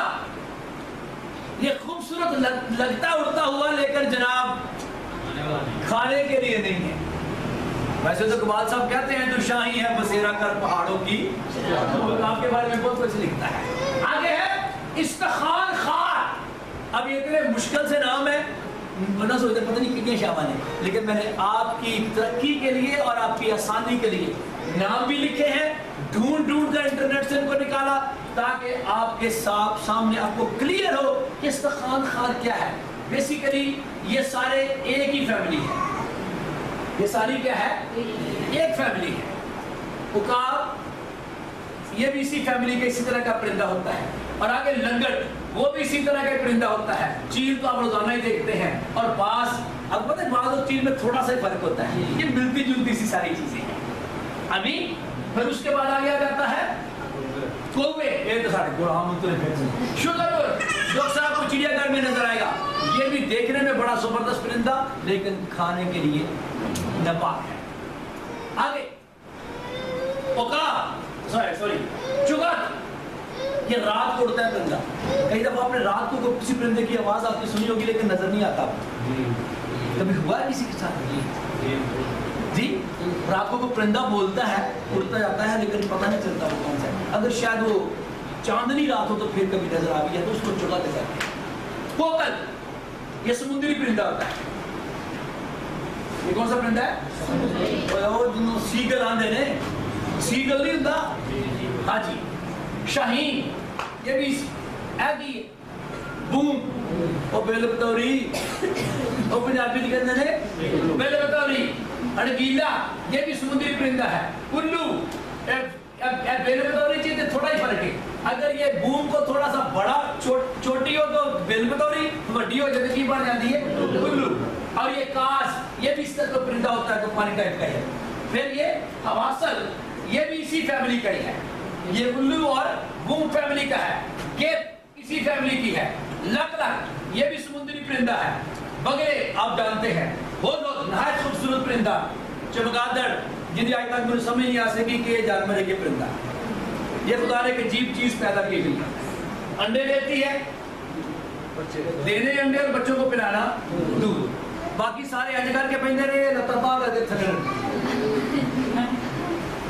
یہ خوبصورت لگتا اڑتا ہوا لیکن جناب کھانے کے لیے نہیں ہے. ویسے تو اقبال صاحب کہتے ہیں تو شاہی ہے بسیرا کر پہاڑوں کی, آپ کے بارے میں بہت کچھ لکھتا ہے. آگے ہے استخوان خار. اب یہ اتنے مشکل سے نام ہے, ورنہ سوچتے پتہ نہیں کتنے شامل ہیں, لیکن میں نے آپ کی ترقی کے لیے اور آپ کی آسانی کے لیے نام بھی لکھے ہیں. ڈھونڈ کر انٹرنیٹ سے ان کو نکالا تاکہ آپ کے سامنے آپ کو کلیئر ہو کہ استخوان خار کیا ہے. بیسیکلی یہ سارے ایک ہی فیملی ہے. یہ ساری کیا ہے؟ ایک فیملی ہے. عقاب یہ بھی اسی فیملی کے اسی طرح کا پرندہ ہوتا ہے. اور آگے لنگٹ وہ بھی اسی طرح کا پرندہ ہوتا ہے. چیل تو آپ روزانہ ہی دیکھتے ہیں. اور باز, اب پتہ ہے باز اور چیل میں تھوڑا سا فرق ہوتا ہے, یہ ملتی جلتی سی ساری چیزیں ہیں. ابھی پھر اس کے بعد آگے آ جاتا ہے کوے. یہ تو سارے شگر جو اکثر آپ کو چڑیا گھر میں نظر آئے گا. یہ بھی دیکھنے میں بڑا زبردست پرندہ لیکن کھانے کے لیے ناپاک ہے. آگے سوری چگت, یہ رات کو اڑتا ہے پرندہ. کئی دفعہ آپ نے رات کو کسی پرندے کی آواز آپ نے سنی ہوگی لیکن نظر نہیں آتا. کبھی ہوا ہے کسی کے ساتھ؟ جی رات کو کوئی پرندہ بولتا ہے, اڑتا جاتا ہے لیکن پتہ نہیں چلتا وہ کون سا ہے. اگر شاید وہ چاندنی رات ہو تو پھر کبھی نظر آ گئی ہے تو اس کو چگت کہتے ہیں. کوکل یہ سمندری پرندہ ہوتا ہے. یہ کون سا پرندہ ہے؟ سیگل آندے نے, سیگل نہیں ہوتا. ہاں جی. شاہین یہ بھی ایگی. بوم وہ بیل بطوری, وہ پنجابی نہیں کہتے ہیں بیل بطوری. اڑگیلا یہ بھی سمندری پرندہ ہے. الو بیل بطوری چیز تھوڑا ہی فرق ہے. اگر یہ بوم کو تھوڑا سا بڑا چھوٹی ہو تو بیل بطوری, بڑی ہو جاتی کی بن جاتی ہے الو. اور یہ کاس یہ بھی اس طرح کا پرندہ ہوتا ہے تو پانی ٹائپ کا ہے. پھر یہ حواسل یہ بھی اسی فیملی کا ہی ہے. یہ الو اور بوم فیملی کا ہے. گیپ اسی فیملی کی ہے. لک لک یہ بھی سمندری پرندہ ہے. بگلے آپ جانتے ہیں بہت نہایت خوبصورت پرندہ. چمگادڑ جنہیں آج تک مجھے سمجھ نہیں آ سکی کہ یہ جانور ہے کہ پرندہ. یہ خدا نے ایک عجیب چیز پیدا کی ہوئی ہے. انڈے دیتی ہے, دینے انڈے اور بچوں کو پلانا دودھ. باقی سارے اج کر کے پہنتے رہے لطفا کر کے تھکڑ.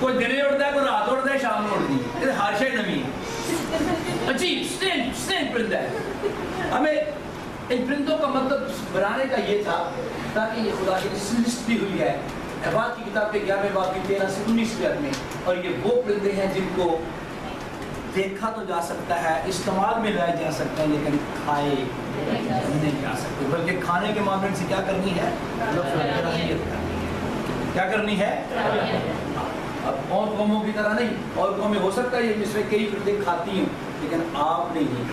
کوئی دنے اڑتا ہے, کوئی رات اڑتا ہے, شام میں اڑتی ہے. ہر شے نمی ہے. عجیب سٹرینج پرندہ ہے. ہمیں ان پرندوں کا مطلب بنانے کا یہ تھا تاکہ یہ خدا کی لسٹ بھی ہوئی ہے احوال کی کتاب کے 11ویں باب کی 13 سے 19 میں. اور یہ وہ پرندے ہیں جن کو دیکھا تو جا سکتا ہے, استعمال میں لایا جا سکتا ہے, لیکن کھائے نہیں جا سکتے. بلکہ کھانے کے معاملے سے کیا کرنی ہے, کیا کرنی ہے. اب اور قوموں کی طرح نہیں. اور قومیں ہو سکتا ہے جس میں کئی پرندے کھاتی ہیں لیکن آپ نے نہیں,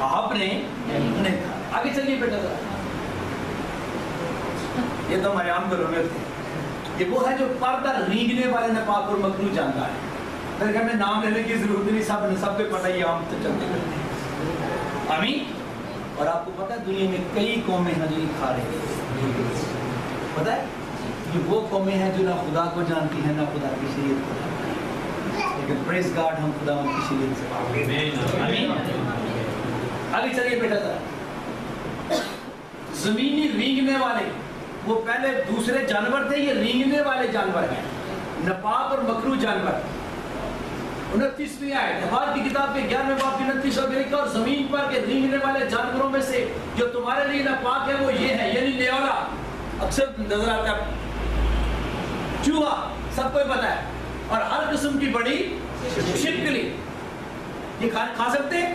آپ نے نہیں کھا. آگے چلیے بیٹا ذرا. یہ تو میام گلونے تھے. یہ وہ ہے جو پردہ رینگنے والے ناپاک اور مکروہ جانتا ہے. پھر کہ میں نام لینے کی ضرورت نہیں, سب پہ پتہ ہی عام تو چلتے کرتے ہیں. آمین. اور آپ کو پتہ ہے دنیا میں کئی قومیں ہیں جو یہ کھا رہے ہیں. پتہ ہے یہ وہ قومیں ہیں جو نہ خدا کو جانتی ہیں نہ خدا کی شریعت کو جانتی ہیں, لیکن پریز گاڈ ہم خدا ان کی شریعت سے پاتے ہیں. آمین. آگے چلیے بیٹا ذرا. زمینی رینگنے والے وہ پہلے دوسرے جانور تھے, یہ رینگنے والے جانور ہیں, ناپاک اور مکروہ جانور. 29ویں آیت احوال کی کتاب کے 11ویں باب کی 29 اور لکھا, اور زمین پر کے رینگنے والے جانوروں میں سے جو تمہارے لیے ناپاک ہے وہ یہ ہے, یعنی نیولا اکثر نظر آتا ہے, چوہا سب کو پتا ہے, اور ہر قسم کی بڑی چھپکلی. یہ کھا سکتے ہیں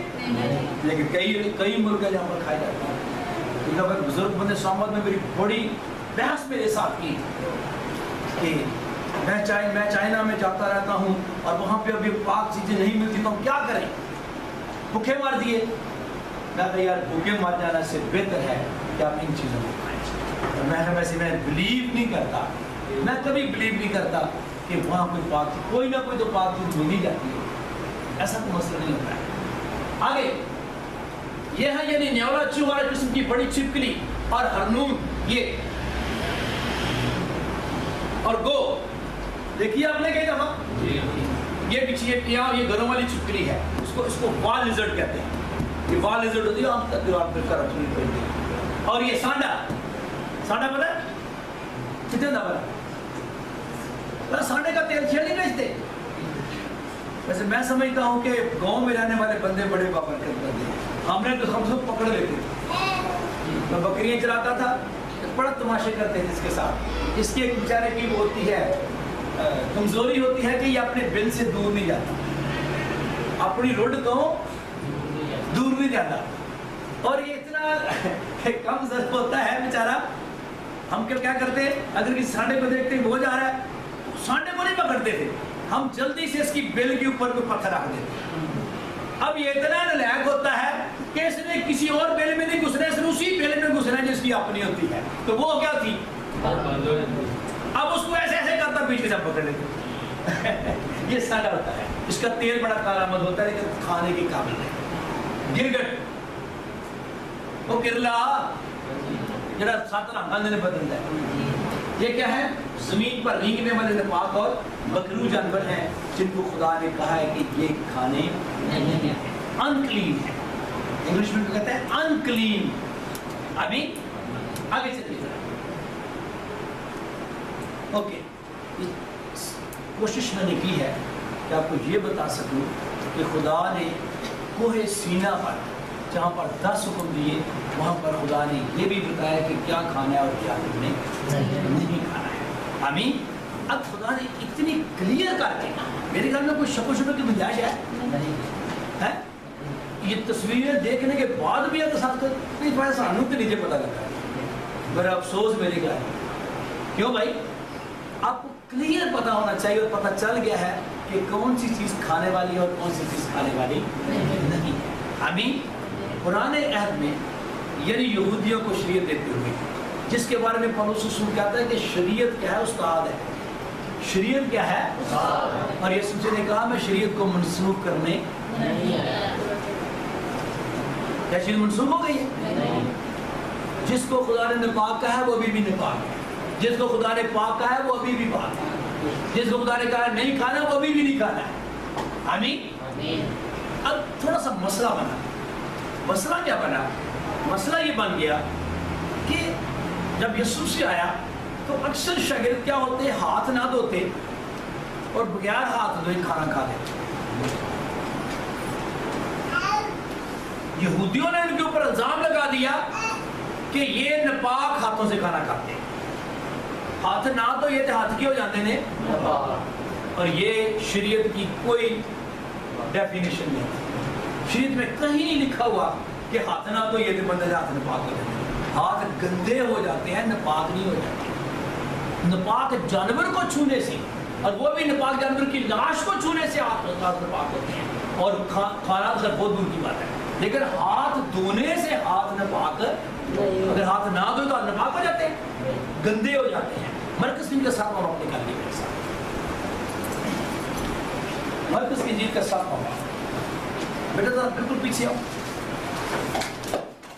لیکن کئی ملک ہے جہاں پر کھایا جاتا ہے. ایک بزرگ بندے سامد میں میری بڑی بحث میرے ساتھ کی کہ میں چائنا میں جاتا رہتا ہوں اور وہاں پہ ابھی پاک چیزیں نہیں ملتی تو ہم کیا کریں, بھوکے مار دیے. میں کہا یار بھوکے مار جانا سے بہتر ہے کہ آپ ان چیزوں کو کھائیں. میں بلیو نہیں کرتا, میں کبھی بلیو نہیں کرتا کہ وہاں کوئی پاک چیز, کوئی نہ کوئی تو پاک چیز مل ہی جاتی ہے. ایسا کوئی مسئلہ نہیں ہوتا ہے. آگے یہ ہے یعنی نیولا چوہا قسم کی بڑی چھپکلی, اور ہرنون یہ, اور گو دیکھیے آپ نے کئی دفعہ یہ پیچھے یہ گھروں والی چھپکلی ہے، اس کو وال لیزرڈ کہتے ہیں. یہ وال لیزرڈ ہوتی ہے، ہم دیوار پہ کر رکھنی پڑتی ہے. اور یہ سانڈا پتہ ہے کتنے دا بڑا؟ سانڈے کا تیل کھیل نہیں بیچتے. ویسے میں سمجھتا ہوں کہ گاؤں میں رہنے والے بندے بڑے بابرکت بندے ہیں. ہم نے تو ہم سب پکڑ لیتے. میں بکریاں چلاتا تھا، بڑا تماشے کرتے ہیں جس کے ساتھ. اس کی ایک بیچارے کی وہ ہوتی ہے کمزوری ہوتی ہے کہ یہ اپنے بل سے دور نہیں جاتا، اپنی روڈ تو دور نہیں جاتا. اور یہ اتنا کم ضرب ہوتا ہے بیچارہ. ہم کیا کرتے ہیں، اگر کسی سانڈے کو دیکھتے ہیں وہ جا رہا ہے، سانڈے کو نہیں پکڑتے تھے، ہم جلدی سے اس کی بل کے اوپر کوئی پتھر رکھ دیتے. اب یہ اتنا نالائق ہوتا ہے کہ اس نے کسی اور بل میں نہیں گھسنا، اس نے اسی بل میں گھسنا جس کی اپنی ہوتی ہے. تو وہ کیا تھی، اب اس کو ایسے ایسے کرتا پیچھے سے پکڑ لیتے. یہ سانڈا ہوتا ہے. اس کا تیل بڑا کارآمد ہوتا ہے لیکن کھانے کے قابل نہیں. گرگٹ وہ کرلا جڑا 7 رنگاں نے بدلتا ہے. یہ کیا ہے، زمین پر رینگنے والے نپاک اور مکروہ جانور ہیں جن کو خدا نے کہا ہے کہ یہ کھانے انکلین ہے. انگلش میں کہتے ہیں انکلین. ابھی آگے چلیے ذرا. اوکے، کوشش میں نے کی ہے کہ آپ کو یہ بتا سکوں کہ خدا نے کوہ سینا پر جہاں پر 10 حکم دیے وہاں پر خدا نے یہ بھی بتایا کہ کیا کھانا ہے اور کیا نہیں کھانا ہے. آمین. اب خدا نے اتنی کلیئر کر کے، میرے خیال میں کوئی شک و شبہ کی گنجائش ہے؟ یہ تصویریں دیکھنے کے بعد بھی اگر ساتھ نہیں پڑا سانوں کے نیچے پتہ لگا ہے. میرا افسوس میرے خیال ہے. کیوں بھائی؟ آپ کو کلیئر پتہ ہونا چاہیے اور پتہ چل گیا ہے کہ کون سی چیز کھانے والی ہے اور کون سی چیز کھانے والی نہیں ہے. آمین. پرانے عہد میں یعنی یہودیوں کو شریعت دیتے ہوئے، جس کے بارے میں پولس رسول کہتا ہے کہ شریعت کیا ہے، استاد ہے. شریعت کیا ہے، اور یسوع نے کہا میں شریعت کو منسوخ کرنے کیا چیز منسوخ ہو گئی ہے؟ جس کو خدا نے نپاک کہا ہے وہ ابھی بھی نپاک ہے، جس کو خدا نے پاک کہا ہے وہ ابھی بھی پاک ہے، جس کو خدا نے کہا ہے نہیں کھانا وہ ابھی بھی نہیں کھانا ہے. آمین. اب تھوڑا سا مسئلہ بنا. مسئلہ کیا بنا؟ مسئلہ یہ بن گیا کہ جب یسوع سے آیا تو اکثر شاگرد کیا ہوتے، ہاتھ نہ دھوتے اور بغیر ہاتھ دھوئے کھانا کھا دیتے. یہودیوں نے ان کے اوپر الزام لگا دیا کہ یہ نپاک ہاتھوں سے کھانا کھاتے ہیں. ہاتھ نہ تو یہ ہاتھ کی ہو جاتے ہیں، اور یہ شریعت کی کوئی ڈیفینیشن نہیں. شریعت میں کہیں نہیں لکھا ہوا کہ ہاتھ نہ تو یہ بندے ہاتھ نپاک ہو جاتے ہیں. ہاتھ گندے ہو جاتے ہیں، نپاک نہیں ہو جاتے. نپاک جانور کو چھونے سے، اور وہ بھی نپاک جانور کی لاش کو چھونے سے ہاتھ نپاک ہوتے ہیں، اور کھانا تو بہت دور کی بات ہے. لیکن ہاتھ دھونے سے ہاتھ نپاک، اگر ہاتھ نہ دھوئے تو ہاتھ نپاک ہو جاتے ہیں، گندے ہو جاتے ہیں. مرکز کی 7 وقت نکال لیے میرے ساتھ. مرکز کی جیت کا 7 وقت. بیٹا ذرا بالکل پیچھے آؤ،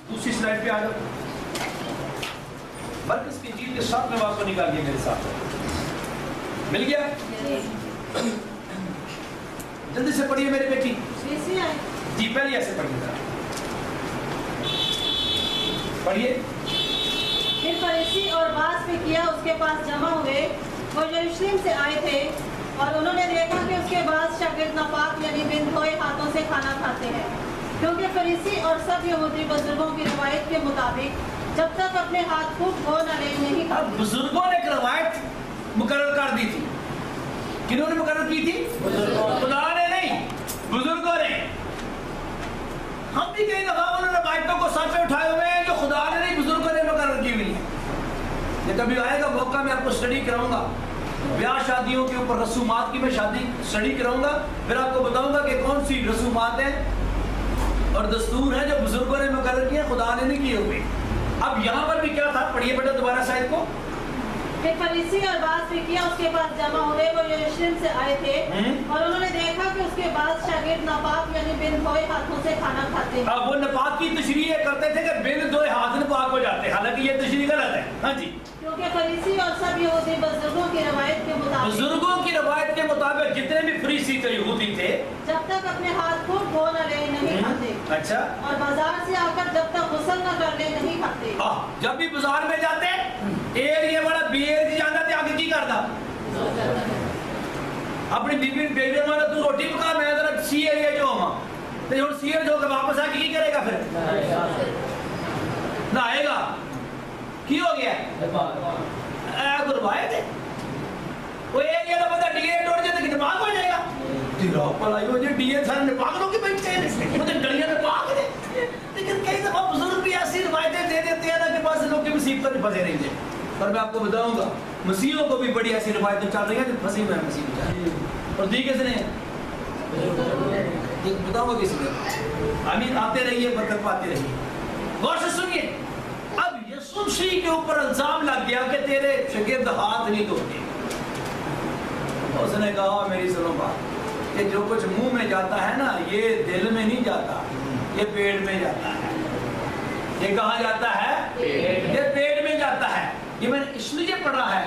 دوسری سلائڈ پہ آ جاؤ. مرکز کی جیت کے 7 واقعہ نکال لیے میرے ساتھ. مل گیا؟ جلدی سے پڑھیے میری بیٹی. جی پہلے ایسے پڑھیے ذرا پڑھیے. پھر فریسی اور بعض فقیہ اس کے پاس جمع ہوئے. وہ یروشلم سے آئے تھے اور انہوں نے دیکھا کہ اس کے بعض شاگرد ناپاک یعنی بن دھوئے ہاتھوں سے کھانا کھاتے ہیں، کیونکہ فریسی اور سب یہودی بزرگوں کی روایت کے مطابق جب تک اپنے ہاتھ خوب دھو نہ لیں نہیں کھاتے. بزرگوں نے ایک روایت مقرر کر دی تھی. کنہوں نے مقرر کی تھی؟ خدا نے نہیں، بزرگوں نے. ہم بھی کئی دفعہ انہوں نے روایتوں کو ساتھ پہ اٹھائے ہوئے ہیں جو خدا نے نہیں بزرگوں نے مقرر کی ہوئی ہیں. یہ کبھی آئے گا موقع میں آپ کو اسٹڈی کراؤں گا. بیاہ شادیوں کے اوپر رسومات کی میں اسٹڈی کراؤں گا، پھر آپ کو بتاؤں گا کہ کون سی رسومات ہیں اور دستور ہیں جو بزرگوں نے مقرر کیے، خدا نے نہیں کیے ہوئے. اب یہاں پر بھی کیا تھا، پڑھیے بیٹا دوبارہ شاید کو. پھر فریسی اور بعض فقیہ اس کے پاس جمع ہوئے. وہ یروشلم سے آئے تھے اور انہوں نے دیکھا کہ اس کے بعض شاگرد ناپاک یعنی بن دھوئے ہاتھوں سے کھانا کھاتے ہیں. اب وہ نپاک کی تشریح کرتے تھے کہ بن دھوئے ہاتھ نپاک ہو جاتے ہیں، حالانکہ یہ تشریح غلط ہے. ہاں جی. کیونکہ फरीसी और सब यहूदी बुजुर्गों की रवायत के मुताबिक बुजुर्गों की रवायत के मुताबिक जितने भी फरीसी थे, यहूदी थे, जब तक अपने हाथ खूब धो न ले नहीं खाते, अच्छा, और बाजार से आकर जब तक गुस्ल न कर ले नहीं खाते। जब भी बाजार में जाते एरिया वाला बीएर की जाता थे, आगे की करता अपनी बीबी बेबी वाला तू रोटी पका, मैं जरा सी एरिया जो हूं तो हुन सी जो के वापस आके की करेगा, फिर नहाएगा। की हो गया गुरबाए थे वो एरिया का बंदा डीए तोड़ जाए तो दिमाग हो जाएगा, तेरा भलाई हो जाए, डीए सारे निपाक लोग की बैठते हैं, मतलब गलियां में पाक दे। लेकिन कई दफा बुजुर्ग भी ऐसी रिवायतें दे देते हैं ना कि पास लोग की मुसीबत में फंसे रहेंगे। पर मैं आपको बताऊंगा मसीहों को भी बड़ी ऐसी रिवायतें चल रही हैं जो फंसी हुए हैं मसीह में। और दी किसने बताऊंगा किसने, आमीन। आते रहिए, बरकत पाते रहिए। गौर से सुनिए, अब यीशु मसीह के ऊपर इल्जाम लग गया कि तेरे शागिर्द हाथ नहीं धोते। उसने कहा मेरी सुनो बात, कि जो कुछ मुंह में जाता है ना ये दिल में नहीं जाता, ये पेट में जाता है। ये कहाँ जाता है? ये पेट में जाता है। ये मैंने इसलिए पढ़ा है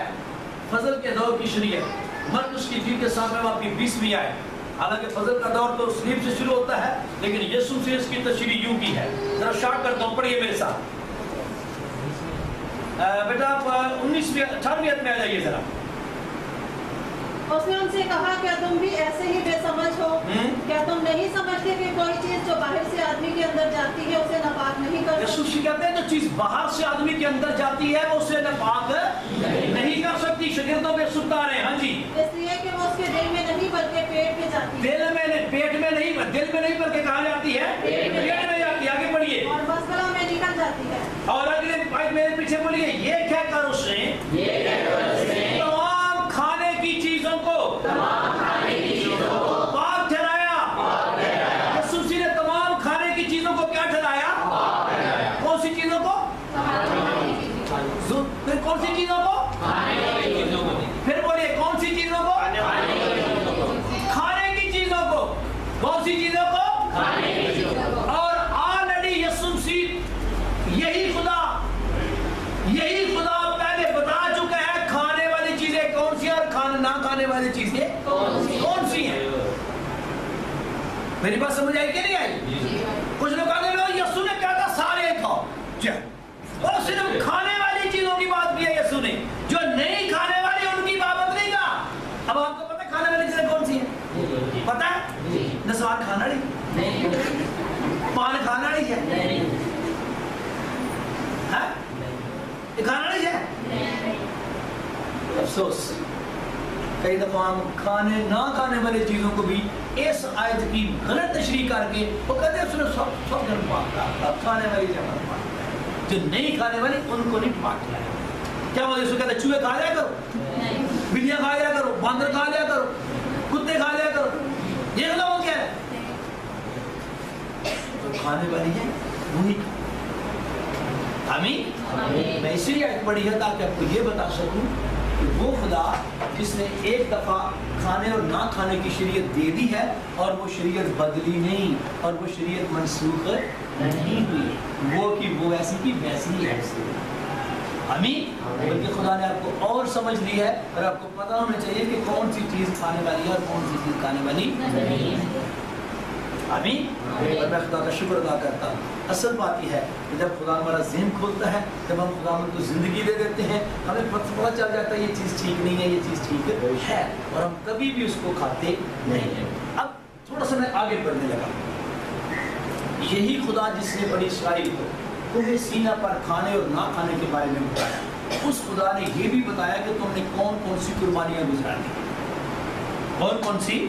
फजल के दौर की शरीयत मरकुस की जी के साथ में आपकी 20वीं आए। हालांकि फजल का दौर तो स्लीप से शुरू होता है, लेकिन यीशु से इसकी तशरीह यूं की है। जरा शॉर्ट करता हूँ, पढ़िए मेरे साथ। बेटा आप 19वीं 18वीं में आ जाइए जरा। उसने उनसे कहा क्या तुम भी ऐसे ही बेसमझ हो? क्या तुम नहीं समझते कि कोई चीज जो बाहर से आदमी के अंदर जाती है उसे नापाक नहीं कर सकती? यीशु कहते हैं जो चीज बाहर से आदमी के अंदर जाती है वो उसे नापाक नहीं कर सकती। शागिर्दों पे सुनता रहे। हाँ जी, इसलिए कि वो उसके दिल में नहीं बल्कि पेट में जाती है। दिल में, पेट में नहीं, दिल में नहीं बल्कि कहाँ जाती है? पेट में जाती है। आगे बढ़िए। और मसला में निकल जाती है। और अगले मेरे पीछे बोलिए, ये क्या कर उसने तमाम खाने की चीजों को पाक ठहराया। यीशु मसीह ने तमाम खाने की चीजों को क्या ठहराया? कौन सी चीजों को? फिर कौन सी चीजों को? फिर बोलिए कौन सी चीजों को? खाने की चीजों को। कौन सी चीजों को? और ऑलरेडी यीशु मसीह यही खुदा पहले बता चुका है खाने वाली चीजें कौन सी और ना खाने वाली चीजें कौन सी हैं। मेरी बात समझ आई कि नहीं आई? कुछ लोग कहते हैं यीशु ने क्या कहा सारे खाओ, और सिर्फ खाने वाली चीजों की बात की है यीशु ने, जो नहीं खाने वाली उनकी बात नहीं कहा। अब आपको पता है खाने वाली चीजें कौन सी है? पता है? नस्वार खाना नहीं, पान खाना नहीं है, ये खाना नहीं है। अफसोस कई दफा हम खाने ना खाने वाली चीजों को भी इस आयत की गलत तशरीह करके वो कहते हैं उसने सब जन पाक अब खाने वाली जगह पाक, जो नहीं खाने वाली उनको नहीं पाक लाया। क्या बोले उसको कहते चूहे खा लिया करो, बिल्लियां खा लिया करो, बांदर खा लिया करो, कुत्ते खा लिया करो, ये लोग क्या है तो खाने वाली है वही। आमीन। मैं इसीलिए आयत पढ़ी है ताकि आपको ये बता सकूं कि वो खुदा जिसने एक दफा खाने और ना खाने की शरीयत दे दी है और वो शरीयत बदली नहीं और वो शरीयत मनसूख नहीं हुई, वो कि वो ऐसी की वैसी है। आमीन। बल्कि खुदा ने आपको और समझ ली है और आपको पता होना चाहिए कि कौन सी चीज खाने वाली है और कौन सी चीज खाने वाली नहीं है। आमीन। और मैं खुदा का शुक्र अदा करता हूँ। असल बात यह है कि जब खुदा हमारा ज़हन खोलता है, जब हम खुदा को ज़िंदगी दे देते हैं, हमें पता चल जाता है ये चीज़ ठीक नहीं है, ये चीज़ ठीक है, और हम कभी भी उसको खाते नहीं हैं। अब थोड़ा सा मैं आगे बढ़ने लगा। यही खुदा जिसने बड़ी इसराइल को तुम्हें सीना पर खाने और ना खाने के बारे में बताया, उस खुदा ने ये भी बताया कि तुमने कौन कौन सी कुर्बानियाँ गुजारनी, कौन कौन सी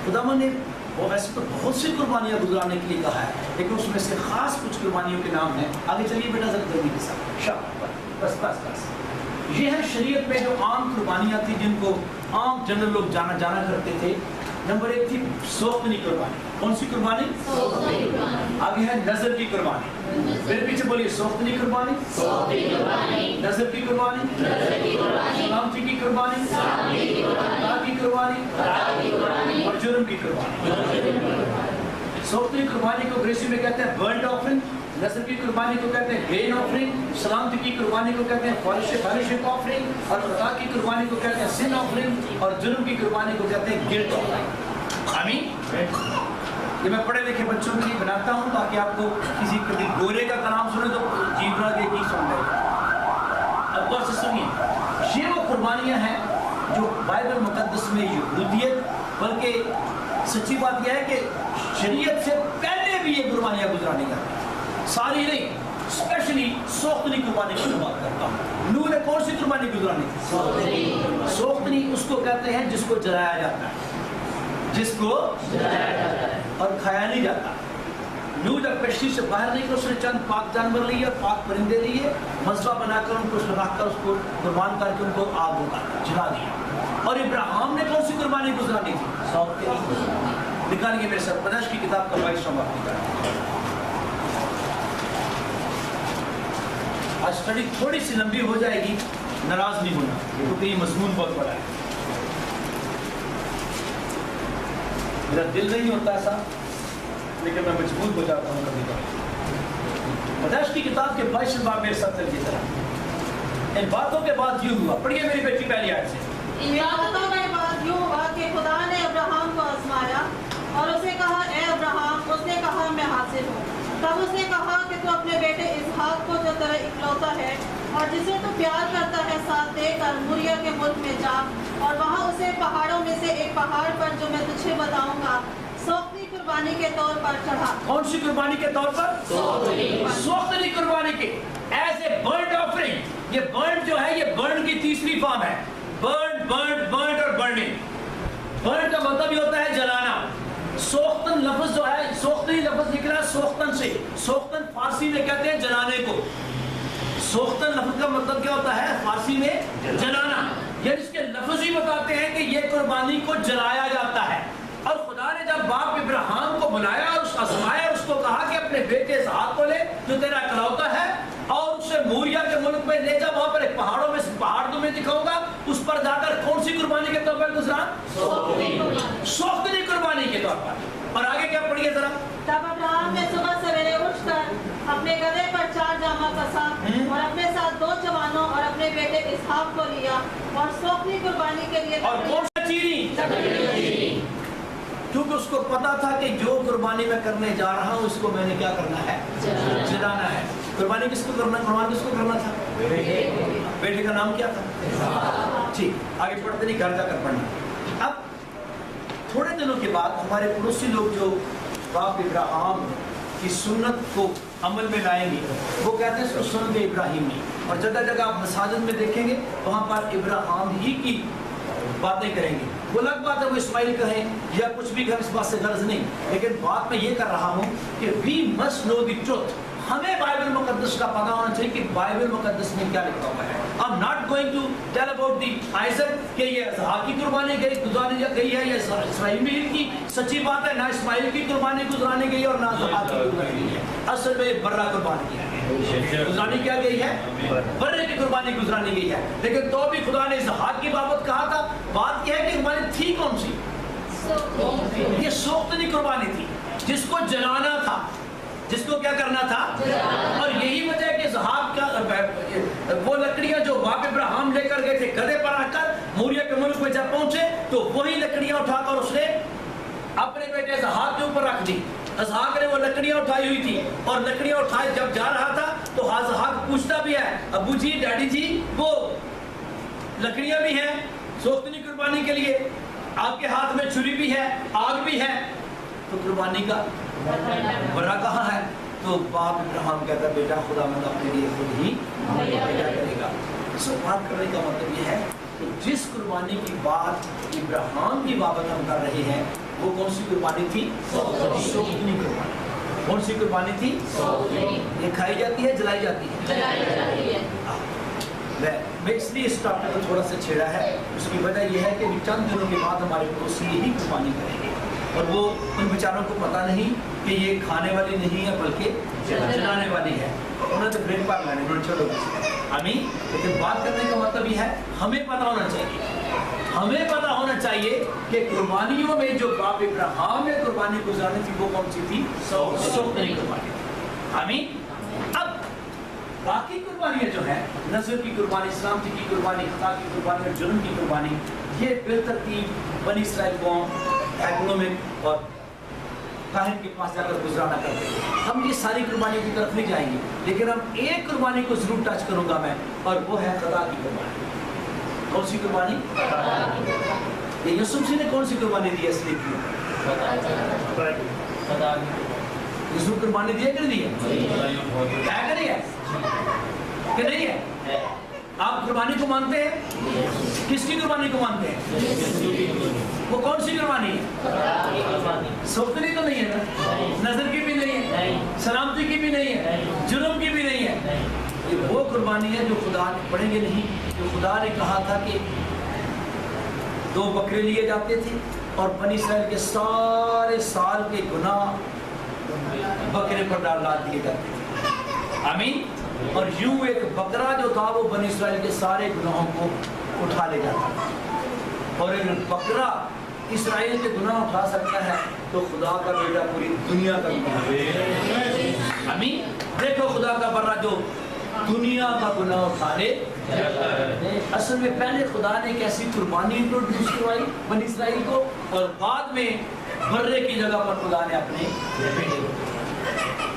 खुदा ने वो वैसे तो बहुत सी कुर्बानियाँ गुजारने के लिए कहा है, लेकिन उसमें से खास कुछ कुर्बानियों के नाम हैं। आगे चलिए बेटा जरा जल्दी के साथ। बस बस बस ये है शरीयत में जो आम कुर्बानियाँ थी जिनको आम जनरल लोग जाना करते थे। नंबर 1 थी सोखनी कुर्बानी। कौन सी कुर्बानी? आगे है नजर की कुर्बानी। फिर पीछे बोलिए सोखनी कुर्बानी, नजर की कुर्बानी, सलामती की कुर्बानी, की कुर्बानी और जुर्म की कुर्बानी। सोखनी कुर्बानी को अंग्रेजी में कहते हैं बर्न्ट ऑफरिंग नस्ल की कुर्बानी को कहते हैं ग्रेन ऑफरिंग, सलामती की कुर्बानी को कहते हैं फॉलिशिप ऑफरिंग, और खता की कुर्बानी को कहते हैं सिन ऑफरिंग, और जुर्म की कुर्बानी को कहते हैं गिल्ट ऑफरिंग। आमीन। ये मैं पढ़े लिखे बच्चों के लिए बनाता हूँ ताकि आपको किसी कभी गोरे का कलाम सुने तो जीवना के की सुन रहे। अब गौर से सुनिए, ये वो कुर्बानियाँ हैं जो बाइबल मुकद्दस में यहूदियत, बल्कि सच्ची बात यह है कि शरीयत से पहले भी ये कुर्बानियाँ गुजरानी का, सारी नहीं, स्पेशली सोख्तनी कुर्बानी की बात करता हूँ। नूह ने कौन सी कुर्बानी गुजरानी थी? सोख्तनी उसको कहते हैं जिसको जलाया जाता है, जिसको जलाया जाता है और खाया नहीं जाता। नूह जब कश्ती से बाहर निकले उसने चंद पाक जानवर लिए और पाक परिंदे लिए, मसला बनाकर उनको रखकर उसको कुर्बान करके उनको आग लगा जला दिया। और इब्राहिम ने कौन सी कुर्बानी गुजरानी थी? निकालिए मेरे साथ पैदाइश की किताब का 22वां बाब। आज स्टडी थोड़ी सी लंबी हो जाएगी, नाराज नहीं होना क्योंकि ये मजमून बहुत बड़ा है। मेरा दिल नहीं होता ऐसा, लेकिन मैं मजबूर हो जाता हूँ कभी कभी। पैदाइश की किताब के 22वें बाब मेरे साथ चलिए जरा। इन बातों के बाद यूं हुआ, पढ़िए मेरी बेटी पहली आयत से। इन बातों के बाद यूं हुआ कि खुदा ने अब्राहम को आजमाया और उसे कहा, ए अब्राहम। उसने कहा, मैं हाजिर हूँ। तब उसने कहा कि तू अपने बेटे इसहाक को जो तेरा इकलौता है और जिसे तू प्यार करता है साथ देकर मुरिया के मुल्क में जा, और वहाँ उसे पहाड़ों में से एक पहाड़ पर जो मैं तुझे बताऊंगा सोख्तनी कुर्बानी के तौर पर चढ़ा। कौन सी कुर्बानी के तौर पर? सोख्तनी कुर्बानी के, एज ए बर्न्ट ऑफरिंग। ये बर्न्ट जो है, ये बर्न की तीसरी फॉर्म है। बर्न्ट, बर्न्ट, बर्न्ट और बर्निंग। बर्न्ट का मतलब ये होता है जलाना। सोख्तन लफ्ज जो है, सोख्तनी लफ्ज निकला है सोख्तन से। सोख्तन फारसी में कहते हैं जलाने को। सोख्तन लफ्ज का मतलब क्या होता है फारसी में? जलाना। ये इसके लफ्ज ही बताते हैं कि ये कुर्बानी को जलाया जाता है। और खुदा ने जब बाप इब्राहिम को बुलाया और आजमाया, उसको कहा कि अपने बेटे इसहाक को ले जो तेरा इकलौता है और उसे मूरिया के मुल्क में ले जा, वहां पर एक पहाड़ों में पहाड़ तुम्हें दिखाऊंगा, उस पर जाकर कौन सी कुर्बानी के तौर पर गुजरा? सोख्तनी कुर्बानी के तौर पर। और आगे क्या पढ़िए जरा। तब अब्राहम ने सुबह सवेरे उठकर अपने गधे पर 4 जामा कसा और अपने साथ 2 जवानों और अपने बेटे इसहाक को लिया और सोख्तनी कुर्बानी के लिए और कौन सा चीनी? क्योंकि उसको पता था कि जो कुर्बानी मैं करने जा रहा हूँ उसको मैंने क्या करना है? जलाना है। कुर्बानी किसको करना? कुर्बानी किसको करना था? बेटे का नाम क्या था? ठीक, आगे पढ़ते नहीं, घर जाकर पढ़ना। अब थोड़े दिनों के बाद हमारे पड़ोसी लोग जो बाप इब्राहिम की सुन्नत को अमल में लाएंगे, वो कहते हैं इसको सुन्नत इब्राहिमी। और जगह जगह आप मसाजिद में देखेंगे वहाँ पर इब्राहिम ही की बातें करेंगे। वो अलग बात है वो इस्माइल कहें या कुछ भी कहें, इस बात से गर्ज नहीं, लेकिन बात मैं ये कर रहा हूँ कि we must know the truth. हमें बाइबल मुकद्दस का पता होना चाहिए कि बाइबल मुकद्दस में क्या लिखा हुआ है। I am not going to tell about the Isaac कि ये इसहाक की कुर्बानी गुजरानी गई है, या इस्माइल की सच्ची बात है, ना इस्माइल की कुर्बानी गुजरानी गई और ना इसहाक की गुजरानी गई है। असल में बर्रा कुर्बानी की है, गुजरानी क्या गई है? बर्रे की कुर्बानी गुजरानी गई है। लेकिन तो भी खुदा ने इसहाक की बाबत कहा था। बात क्या है कि कुर्बानी थी कौन सी? ये सोख्तनी कुर्बानी थी, जिसको जलाना था, जिसको क्या करना था? और यही वजह है कि इसहाक का वो लकड़ियां जो बाप इब्राहिम लेकर गए थे गधे पर आकर मूरिया के मुल्क में जब पहुंचे, तो वही लकड़ियां उठाकर उसने अपने बेटे इसहाक के ऊपर रख दी। इसहाक ने वो लकड़ियां उठाई हुई थी और लकड़ियां उठाए जब जा रहा था तो इसहाक पूछता भी है, अबू जी, डैडी जी, वो लकड़ियां भी हैं सोख्तनी कुर्बानी के लिए, आपके हाथ में छुरी भी है, आग भी है, तो कुर्बानी का बर्रा कहाँ है? तो बाप इब्राहिम कहता, बेटा खुदा अपने लिए खुद ही करेगा। इसको बात करने का मतलब ये है कि जिस कुर्बानी की बात इब्राहिम की बाबत हम कर रहे हैं वो कौन सी कुर्बानी थी? सोख्तनी कुर्बानी। कौन सी कुर्बानी थी? ये खाई जाती है, जलाई जाती है? मैं इसलिए इस टॉपिक को थोड़ा सा छेड़ा है। उसकी वजह यह है कि चंद दिनों के बाद हमारे पड़ोसी यही कुर्बानी करेंगे और वो उन बेचारों को पता नहीं कि ये खाने वाली नहीं है बल्कि जलाने वाली है। उन्होंने तो ब्रेक पार लाने, उन्होंने छोड़ो आमीन। लेकिन बात करने का मतलब ये है हमें पता होना चाहिए, हमें पता होना चाहिए कि कुर्बानियों में जो बाप इब्राहिम ने कुर्बानी गुजारनी थी वो कौन सी थी? सोख्तनी कुर्बानी। आमीन। अब बाकी कुर्बानियां जो है, नजर की कुर्बानी, सलामती की कुर्बानी, खता की कुर्बानी और जुर्म की कुर्बानी, ये बेतरतीब बनी इस्राइल कौम एग्नोमिक और काहिन के पास जाकर गुजराना करते हैं। हम ये सारी कुर्बानियों की तरफ नहीं जाएंगे, लेकिन हम एक कुर्बानी को जरूर टच करूंगा मैं, और वो है खता की कुर्बानी। कौन सी कुर्बानी? ये यूसुफ जी ने कौन सी कुर्बानी दी है इसलिए की? यूसुफ कुर्बानी दी है कि नहीं है? क्या करी है कि नहीं है? आप कुर्बानी को मानते हैं? किसकी कुर्बानी को मानते हैं? वो कौन सी कुर्बानी है? सोतनी तो नहीं है ना, नजर की भी नहीं है, सलामती की भी नहीं है, जुर्म की भी नहीं है। ये वो कुर्बानी है जो खुदा ने, पढ़ेंगे नहीं, जो खुदा ने कहा था कि 2 बकरे लिए जाते थे और बनी इस्राइल के सारे साल के गुनाह बकरे पर डाल दिए जाते थे। आमीन। और यूं एक बकरा जो था वो बनी इस्राइल के सारे गुनाहों को उठा ले जाता था। और एक बकरा इस्राइल के गुनाह उठा सकता है तो खुदा का बेटा पूरी दुनिया का गुनाह। आमीन। देखो खुदा का बर्रा जो दुनिया का गुनाह उठा ले। असल में पहले खुदा ने एक ऐसी कुर्बानी इंट्रोड्यूस करवाई बनी इस्राइल को, और बाद में बर्रे की जगह पर खुदा ने अपने बेटे को।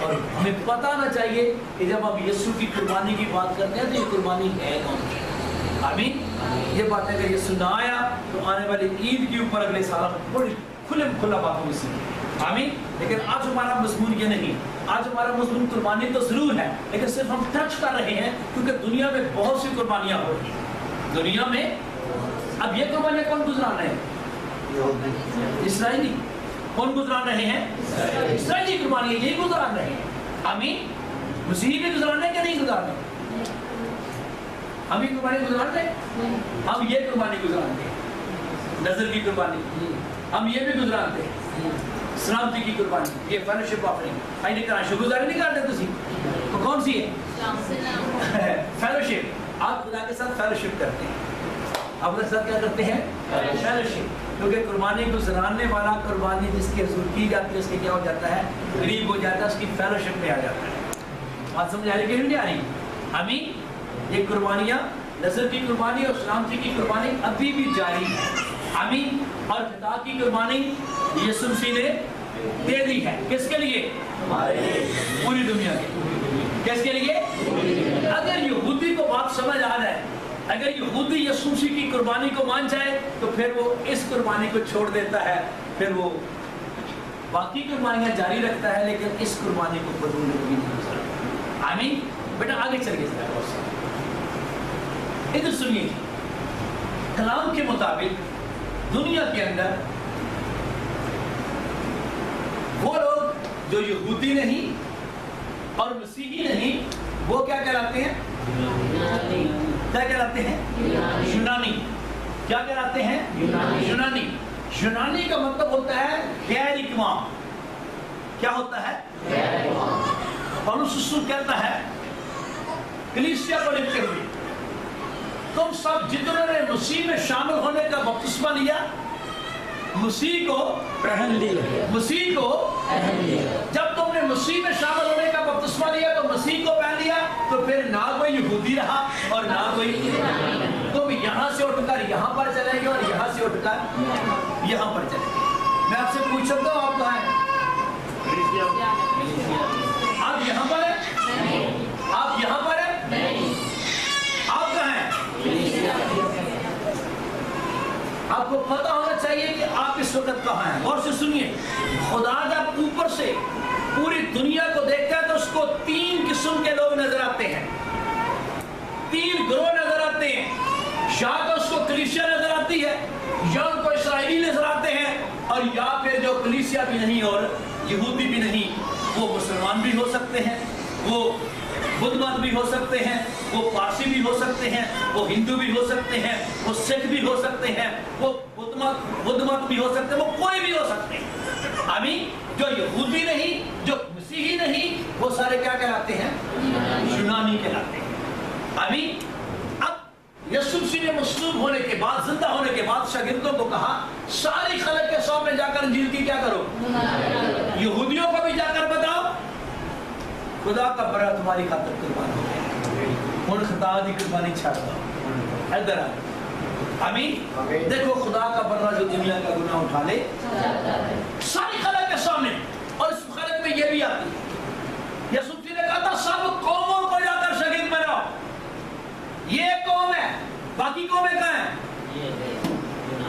और हमें पता ना चाहिए कि जब हम यीशु की कुर्बानी की बात करते हैं तो ये कुर्बानी है कौन सी। आमीन। ये बात अगर यीशु ना आया तो आने वाली ईद के ऊपर अगले साल हम बड़ी खुला बातों में सीखेंगे। आमीन। लेकिन आज हमारा मजमून ये नहीं, आज हमारा मजमून कुर्बानी तो जरूर है, लेकिन सिर्फ हम टच कर रहे हैं क्योंकि दुनिया में बहुत सी कुर्बानियां हो रही हैं दुनिया में। अब ये कुर्बानियां कौन गुजरा रहे हैं? इस्राएली। कौन गुजरान रहे हैं? इस्राएली कुर्बानी, यही गुजरान रहे हैं। आमीन। मसीह भी गुजरान रहे कि नहीं गुजरान रहे? हम ये कुर्बानी गुजरान रहे, हम ये कुर्बानी गुजरान रहे, नजर की कुर्बानी हम ये भी गुजरान रहे, सलामती की कुर्बानी, ये फेलोशिप ऑफरिंग आई करा शुक्रगुजारी नहीं करते तुसी तो कौन सी है? फेलोशिप। आप खुदा के साथ फेलोशिप करते हैं, आप उसके साथ क्या करते हैं? फेलोशिप। क्योंकि कुर्बानी गुजराने वाला कुर्बानी जिसकी हजूर की जाती है उसके क्या हो जाता है? करीब हो जाता है, उसकी फेलोशिप में आ जाता है। बात समझ आ रही कि नहीं आ रही? आमीन। ये कुर्बानियाँ, नजर की कुर्बानी और सलामती की कुर्बानी अभी भी जारी है। आमीन। और खुदा की कुर्बानी यीशु मसीह ने दे दी है। किसके लिए? पूरी दुनिया के। किसके लिए? अगर यहूदी को बात समझ आ जाए, अगर यहूदी यीशु मसीह की कुर्बानी को मान जाए तो फिर वो इस कुर्बानी को छोड़ देता है, फिर वो बाकी कुर्बानियां जारी रखता है, लेकिन इस कुर्बानी को कबूल नहीं करता। आमीन। बेटा आगे चल गए, इधर सुनिए। कलाम के मुताबिक दुनिया के अंदर वो लोग जो यहूदी नहीं और मसीही नहीं, वो क्या कहलाते हैं? क्या कहलाते हैं? यूनानी। क्या कहलाते हैं? यूनानी। यूनानी का मतलब होता है गैर इकमाम। क्या होता है? पौलुस रसूल कहता है कलीसिया को लिखते हुए, तुम सब जितने ने मसीह में शामिल होने का बपतिस्मा लिया, मसीह को पहन लिया। मसीह को पहन लिया। जब तुमने मसीह में शामिल होने का बपतिस्मा लिया तो मसीह को पहन लिया, तो फिर ना कोई यहूदी रहा और ना कोई, तुम यहाँ से उठकर यहाँ पर चलेंगे और यहाँ से उठकर यहाँ पर चलेंगे। मैं आपसे पूछ सकता हूँ, आप कहाँ हैं? आप यहाँ पर हैं? आप यहाँ पर हैं? आप कहाँ हैं? आपको पता होना चाहिए कि आप इस वक्त कहाँ हैं। और से सुनिए, खुदा जब ऊपर से पूरी दुनिया को देखता है तो उसको 3 किस्म के लोग नजर आते हैं, 3 ग्रोह नजर आते हैं। या तो उसको कलीसिया नजर आती है, या उनको इस्राएली नजर आते हैं, और या फिर जो कलीसिया भी नहीं और यहूदी भी नहीं, वो मुसलमान भी हो सकते हैं, वो बुद्ध मत भी हो सकते हैं, वो पारसी भी हो सकते हैं, वो हिंदू भी हो सकते हैं, वो सिख भी हो सकते हैं, वो बुद्ध मत भी हो सकते हैं, वो कोई भी हो सकते हैं। आमीन। जो यहूदी नहीं, जो मसीही नहीं, वो सारे क्या कहलाते हैं? यूनानी कहलाते हैं। आमीन। अब यीशु मसीह ने मसलूब होने के बाद, जिंदा होने के बाद शागिर्दों को कहा, सारी खलक के सामने जाकर इंजील की क्या करो? यहूदियों को भी जाकर बताओ, खुदा का बरा तुम्हारी खातिर कुर्बान हो गया, हुण खुदा दी कुर्बानी छड़ दो, इधर आ। आमीन। देखो खुदा का बरा जो दुनिया का गुनाह उठा ले सारी खलक के सामने, और इस खलक में ये भी आती है, यसुफ जी ने कहा था सब कौमों को जाकर शहीद बनाओ, ये कौम है, बाकी कौमें कहाँ हैं?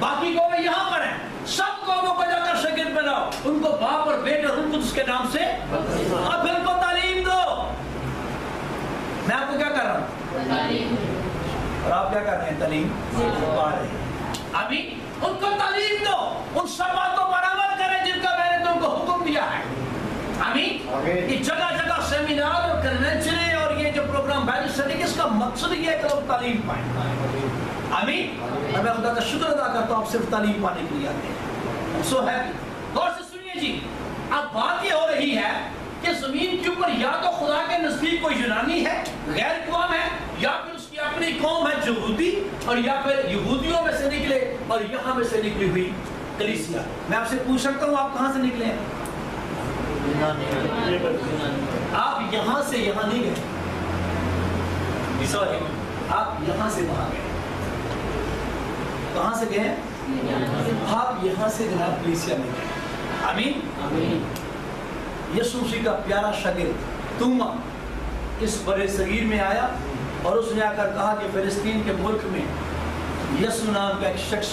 बाकी कौमें यहाँ पर हैं, सब कौमों को जाकर शहीद बनाओ, उनको बाप और बेटे और उनको उसके नाम से, अब उनको तालीम दो। मैं आपको क्या कर रहा हूँ और आप क्या कर रहे हैं? तालीम पा रहे हैं। अभी उनको तालीम दो, उन सब बातों पर अमल करें जिनका मैंने तुमको हुक्म दिया है। अभी जगह जगह सेमिनार और कन्वेंशन और ये जो प्रोग्राम बाइबल स्टडी के, इसका मकसद ये है कि लोग तालीम पाएं। आमीन। मैं खुदा का शुक्र अदा करता हूँ, आप सिर्फ तालीम पाने के लिए आते हैं। सो है, गौर से सुनिए जी, अब बात ये हो रही है कि जमीन के ऊपर या तो खुदा के नजदीक कोई यूनानी है, गैर कौम है, या फिर उसकी अपनी कौम है यहूदी, और या फिर यहूदियों में से निकले और यहाँ में से निकली हुई कलीसिया। मैं आपसे पूछ सकता हूँ, आप कहाँ से निकले हैं? आप यहाँ से यहाँ नहीं गए, सॉरी, आप यहाँ से वहाँ गए। कहाँ से गए? आप यहाँ से जनाब कलीसिया में गए। आमीन। यीशु मसीह का प्यारा शागिर्द तूमा इस बड़े सगीर में आया और उसने आकर कहा कि फिलिस्तीन के मुल्क में यीशु नाम का एक शख्स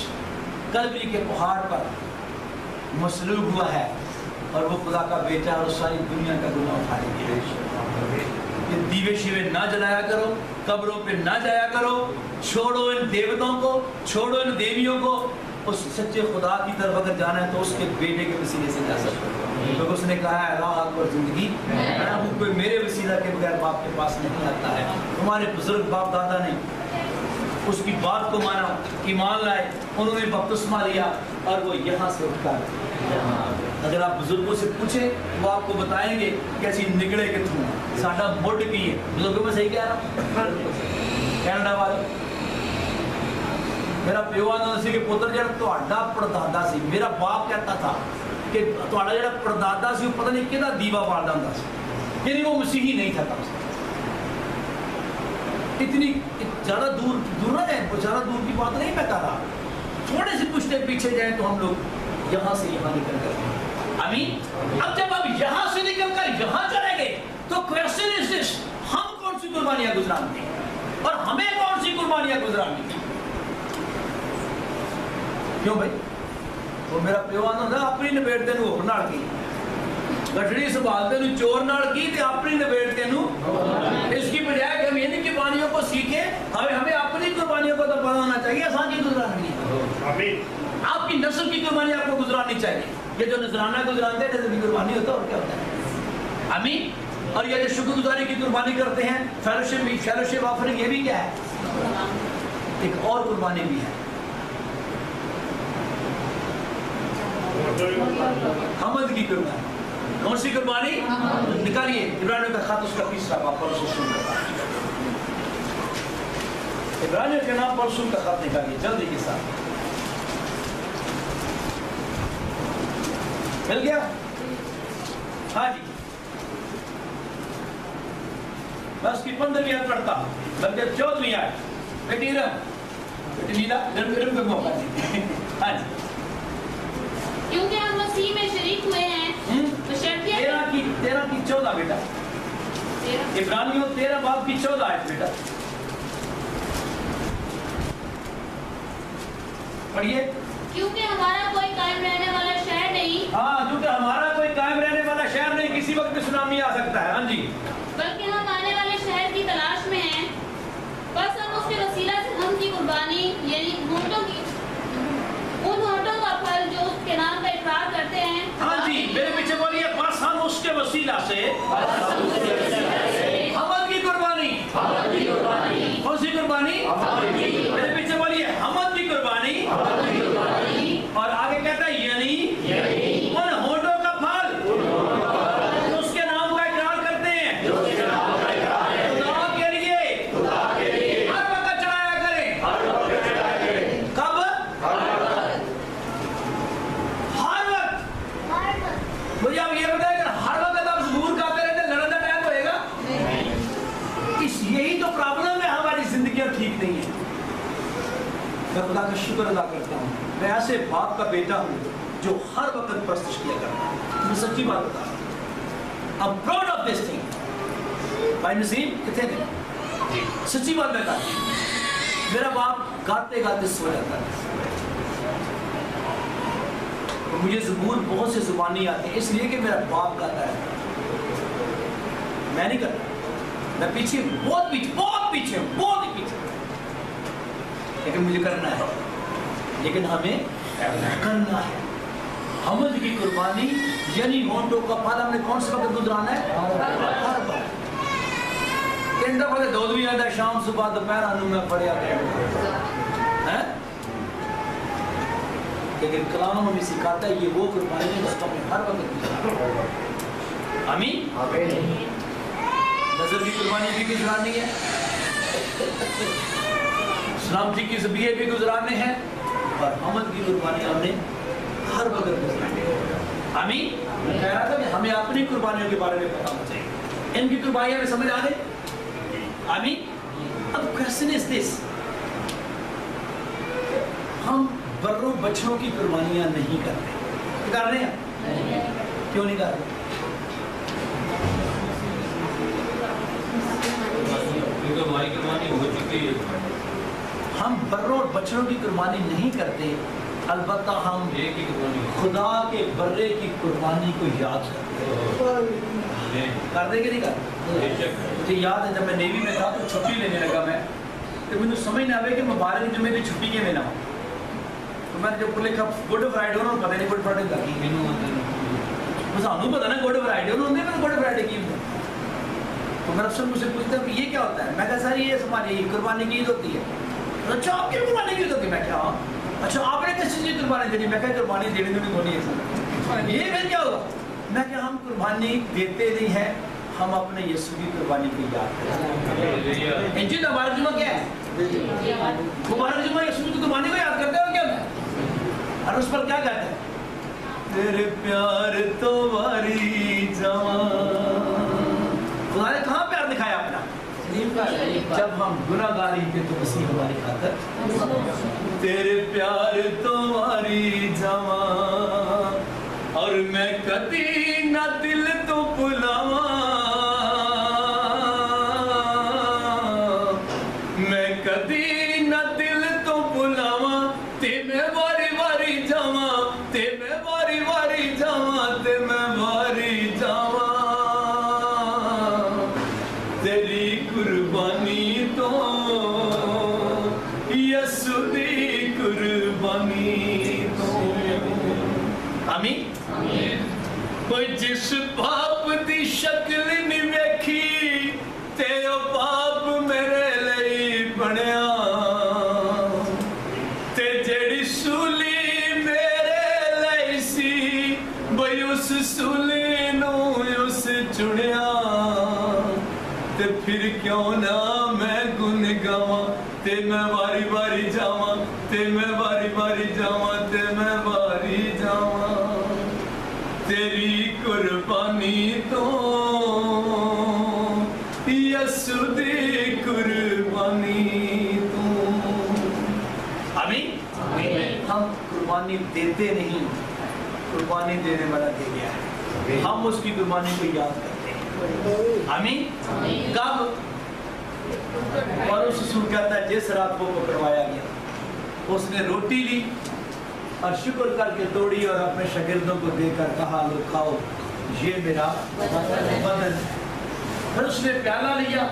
कलवरी के पहाड़ पर मसलूब हुआ है और वो खुदा का बेटा और सारी दुनिया का गुनाह उठाएंगे। ये दीवे शिवे ना जलाया करो, कब्रों पे ना जाया करो, छोड़ो इन देवताओं को, छोड़ो इन देवियों को। उस सच्चे खुदा की तरफ अगर जाना है तो उसके बेटे के वसीले से जा सकते हो, क्योंकि उसने कहा है राह और जिंदगी, कोई मेरे वसीला के बगैर बाप के पास नहीं आता है। हमारे बुजुर्ग बाप दादा ने उसकी बात को माना, ईमान लाए, उन्होंने बपतिस्मा लिया और वो यहाँ से उठकर, अगर आप बुजुर्गों से पूछें वो आपको बताएंगे कैसी निगड़े के थू साडा मुड की है। बुजुर्गों में सही कह रहा कैनेडा वाले, मेरा प्यो आंदा सी कि पुत्र जरा तुहाडा परदादा सी, मेरा बाप कहता था कि तुहाडा जरा परदादा सी पता नहीं किहदा दीवा बालदा हुंदा सी, यानी वो मसीही नहीं था तब। इतनी ज़्यादा दूर ना जाए, ज़्यादा दूर की बात नहीं मैं कर रहा, थोड़े से पुछते पीछे जाए तो हम लोग यहाँ से यहाँ निकल कर। आमीन। अब जब हम यहाँ से निकल कर यहाँ चले गए तो क्वेश्चन इज दिस, हम कौन सी कुर्बानियाँ गुजरानी और हमें कौन सी कुर्बानियाँ गुजरानी? क्यों भाई? वो मेरा प्यो आंदा अपनी नबेड़ तेन होर नाल की, गठड़ी संभाल तेन चोर नाल की ते अपनी नबेड़ तेन। इसकी बजाय कि हम इन कुर्बानियों को सीखे, हमें अपनी कुर्बानियों को तो पता होना चाहिए आसान की गुजरानी है। आपकी नस्ल की कुर्बानी आपको गुजरानी चाहिए। ये जो नजराना गुजराते हैं नस्ल की कुर्बानी होता है और क्या होता है? आमीन। और ये जो शुक्रगुजारी की कुर्बानी करते हैं, फेलोशिप ऑफरिंग, ये भी क्या है? एक और कुर्बानी भी है, हमद की कुर्बानी। कौन सी कुर्बानी? निकालिए इब्रानियों का खत उसका 3रा बाब परसों शुरू करता है। इब्रानियों के नाम परसों का खत निकालिए जल्दी के साथ। मिल गया? हाँ जी, मैं उसकी 15वीं आयत पढ़ता हूँ, बल्कि 14वीं आयत। बेटी लीला को मौका दीजिए। हाँ जी। क्योंकि हम मसीह में शरीक हुए हैं, बशर्ते 13 की 14 बेटा, इब्रानियों 13 बाब की 14 आयत बेटा पढ़िए। क्योंकि हमारा कोई कायम रहने वाला शहर नहीं, हाँ, क्योंकि हमारा कोई कायम रहने वाला शहर नहीं, किसी वक्त भी सुनामी आ सकता है। हाँ जी। बल्कि हम आने वाले शहर की तलाश में हैं, बस हम उसके वसीला से हम की कुर्बानी यानी उन होठों का फल जो उसके नाम का इकरार करते हैं। हाँ जी, मेरे पीछे बोलिए, बस हम उसके वसीला से हमद की कुर्बानी। कौन सी कुर्बानी? मेरे पीछे बोलिए, हमद की कुर्बानी। और आगे कहता है यानी उन होठों का फल उसके नाम का इकरार करते हैं, खुदा के लिए हर वक्त चढ़ाया करें। कब? हर वक्त। मुझे आप ये बताएं, अगर हर वक्त आप ज़बूर गाते रहते, लड़ने का टाइम होएगा? का शुक्र अदा करता हूँ, मैं ऐसे बाप का बेटा हूँ जो हर वक्त परस्तिश किया करता हूँ। मैं सच्ची बात बता रहा हूँ। I'm proud of this thing. भाई नसीम कितने थे? सच्ची बात मैं कहता हूँ। मेरा बाप गाते गाते सो जाता है। मुझे ज़बूर बहुत से ज़ुबानी आती है, इसलिए कि मेरा बाप गाता है, मैं नहीं करता। मैं पीछे बहुत पीछे हूँ, बहुत ही पीछे, लेकिन मुझे करना है, लेकिन हमें करना है। हमद की कुर्बानी यानी होंठों का फल हमने कौन सा वक्त गुजराना है? हर बार। तीन दफा के दूध भी आता है, शाम सुबह दोपहर आनू में पड़े आते हैं, लेकिन कलाम हमें सिखाता है ये वो कुर्बानी है जिसको हमें हर वक्त गुजराना है। आमीन। नजर की कुर्बानी भी गुजरानी है, सलामती की ज़बीहे भी गुजराने हैं, और हमद की कुर्बानी हमने हर वक्त गुजरानी है। आमीन। कह रहा था कि हमें अपनी कुर्बानियों के बारे में पता होना चाहिए, इनकी कुर्बानियां हमें समझ आ गई। आमीन। अब क्वेश्चन इज दिस, हम बर्रों बच्चों की कुर्बानियां नहीं करते, कर रहे हैं? क्यों नहीं कर रहे? हमारी कुर्बानी हो चुकी है। हम बर्रों बच्चों की कुर्बानी नहीं करते, अलबत्ता हम एक ही कुर्बानी खुदा के बर्रे की कुर्बानी को याद करते हैं। कर दे कि नहीं करते? मुझे याद है जब मैं नेवी में था तो छुट्टी लेने लगा मैं, तो मुझे समझ नहीं आया कि मुबारक जुम्मे की छुट्टी के लेना हो। तो मैंने जब लिखा गुड फ्राइडे उन्होंने पता नहीं गुड फ्राइडे का की सानू पता ना गुड फ्राइडे उन्होंने गुड फ्राइडे की। तो मेरा अफसर मुझसे पूछता है कि ये क्या होता है? मैं कहा सर ये हमारी कुर्बानी की ईद होती है। तो अच्छा आपकी कुर्बानी की ईद होती है? मैं क्या? अच्छा आपने किस चीज़ की कुर्बानी देनी? मैं क्या कुर्बानी देने में नहीं है सर। ये फिर क्या होगा? मैं क्या हम कुर्बानी देते नहीं हैं, हम अपने यीशु की कुर्बानी को याद करते हैं। मुबारक जुम्मा क्या है? मुबारक जुम्मा यीशु की कुर्बानी को याद करते हो क्या? मैं और उस पर क्या कहते हैं? तेरे प्यार तो वारी जवान। खुदा ने कहाँ प्यार दिखाया अपना? जब हम गुनाहगारी थे तो मसीह हमारी खातिर। तेरे प्यार तुम्हारी जवा और मैं कदी ना दिल तो बुलावा, मैं कदी ना दिल तो बुलावा, ते मैं वारी वारी जावा, ते मैं वारी वारी जावा, ते मैं वारी जावा। तेरी कुर्बानी तो यसु दी कुर्बानी तो। आमीन। कोई जिस पाप दी शक्ल नहीं वेखी ते ओ पाप मेरे लिए बनया, ते जेड़ी सूली मेरे लिए सी बई उस सूली नू उस चुनिया, ते फिर क्यों ना मैं गुन गावां, ते मैं वारी वारी जावां, ते मैं वारी वारी जावां, ते मैं वारी जावां। तेरी कुर्बानी तो यसु दी कुर्बानी तो। आमीन। हम कुर्बानी देते नहीं, कुर्बानी देने वाला दे गया है, हम उसकी कुर्बानी को याद करते हैं। आमीन। कब? और उस रसूल कहता है जिस रात वो पकड़वाया गया उसने रोटी ली और शुक्र करके तोड़ी और अपने शागिर्दों को देकर कहा लो खाओ ये मेरा बदन। फिर उसने प्याला लिया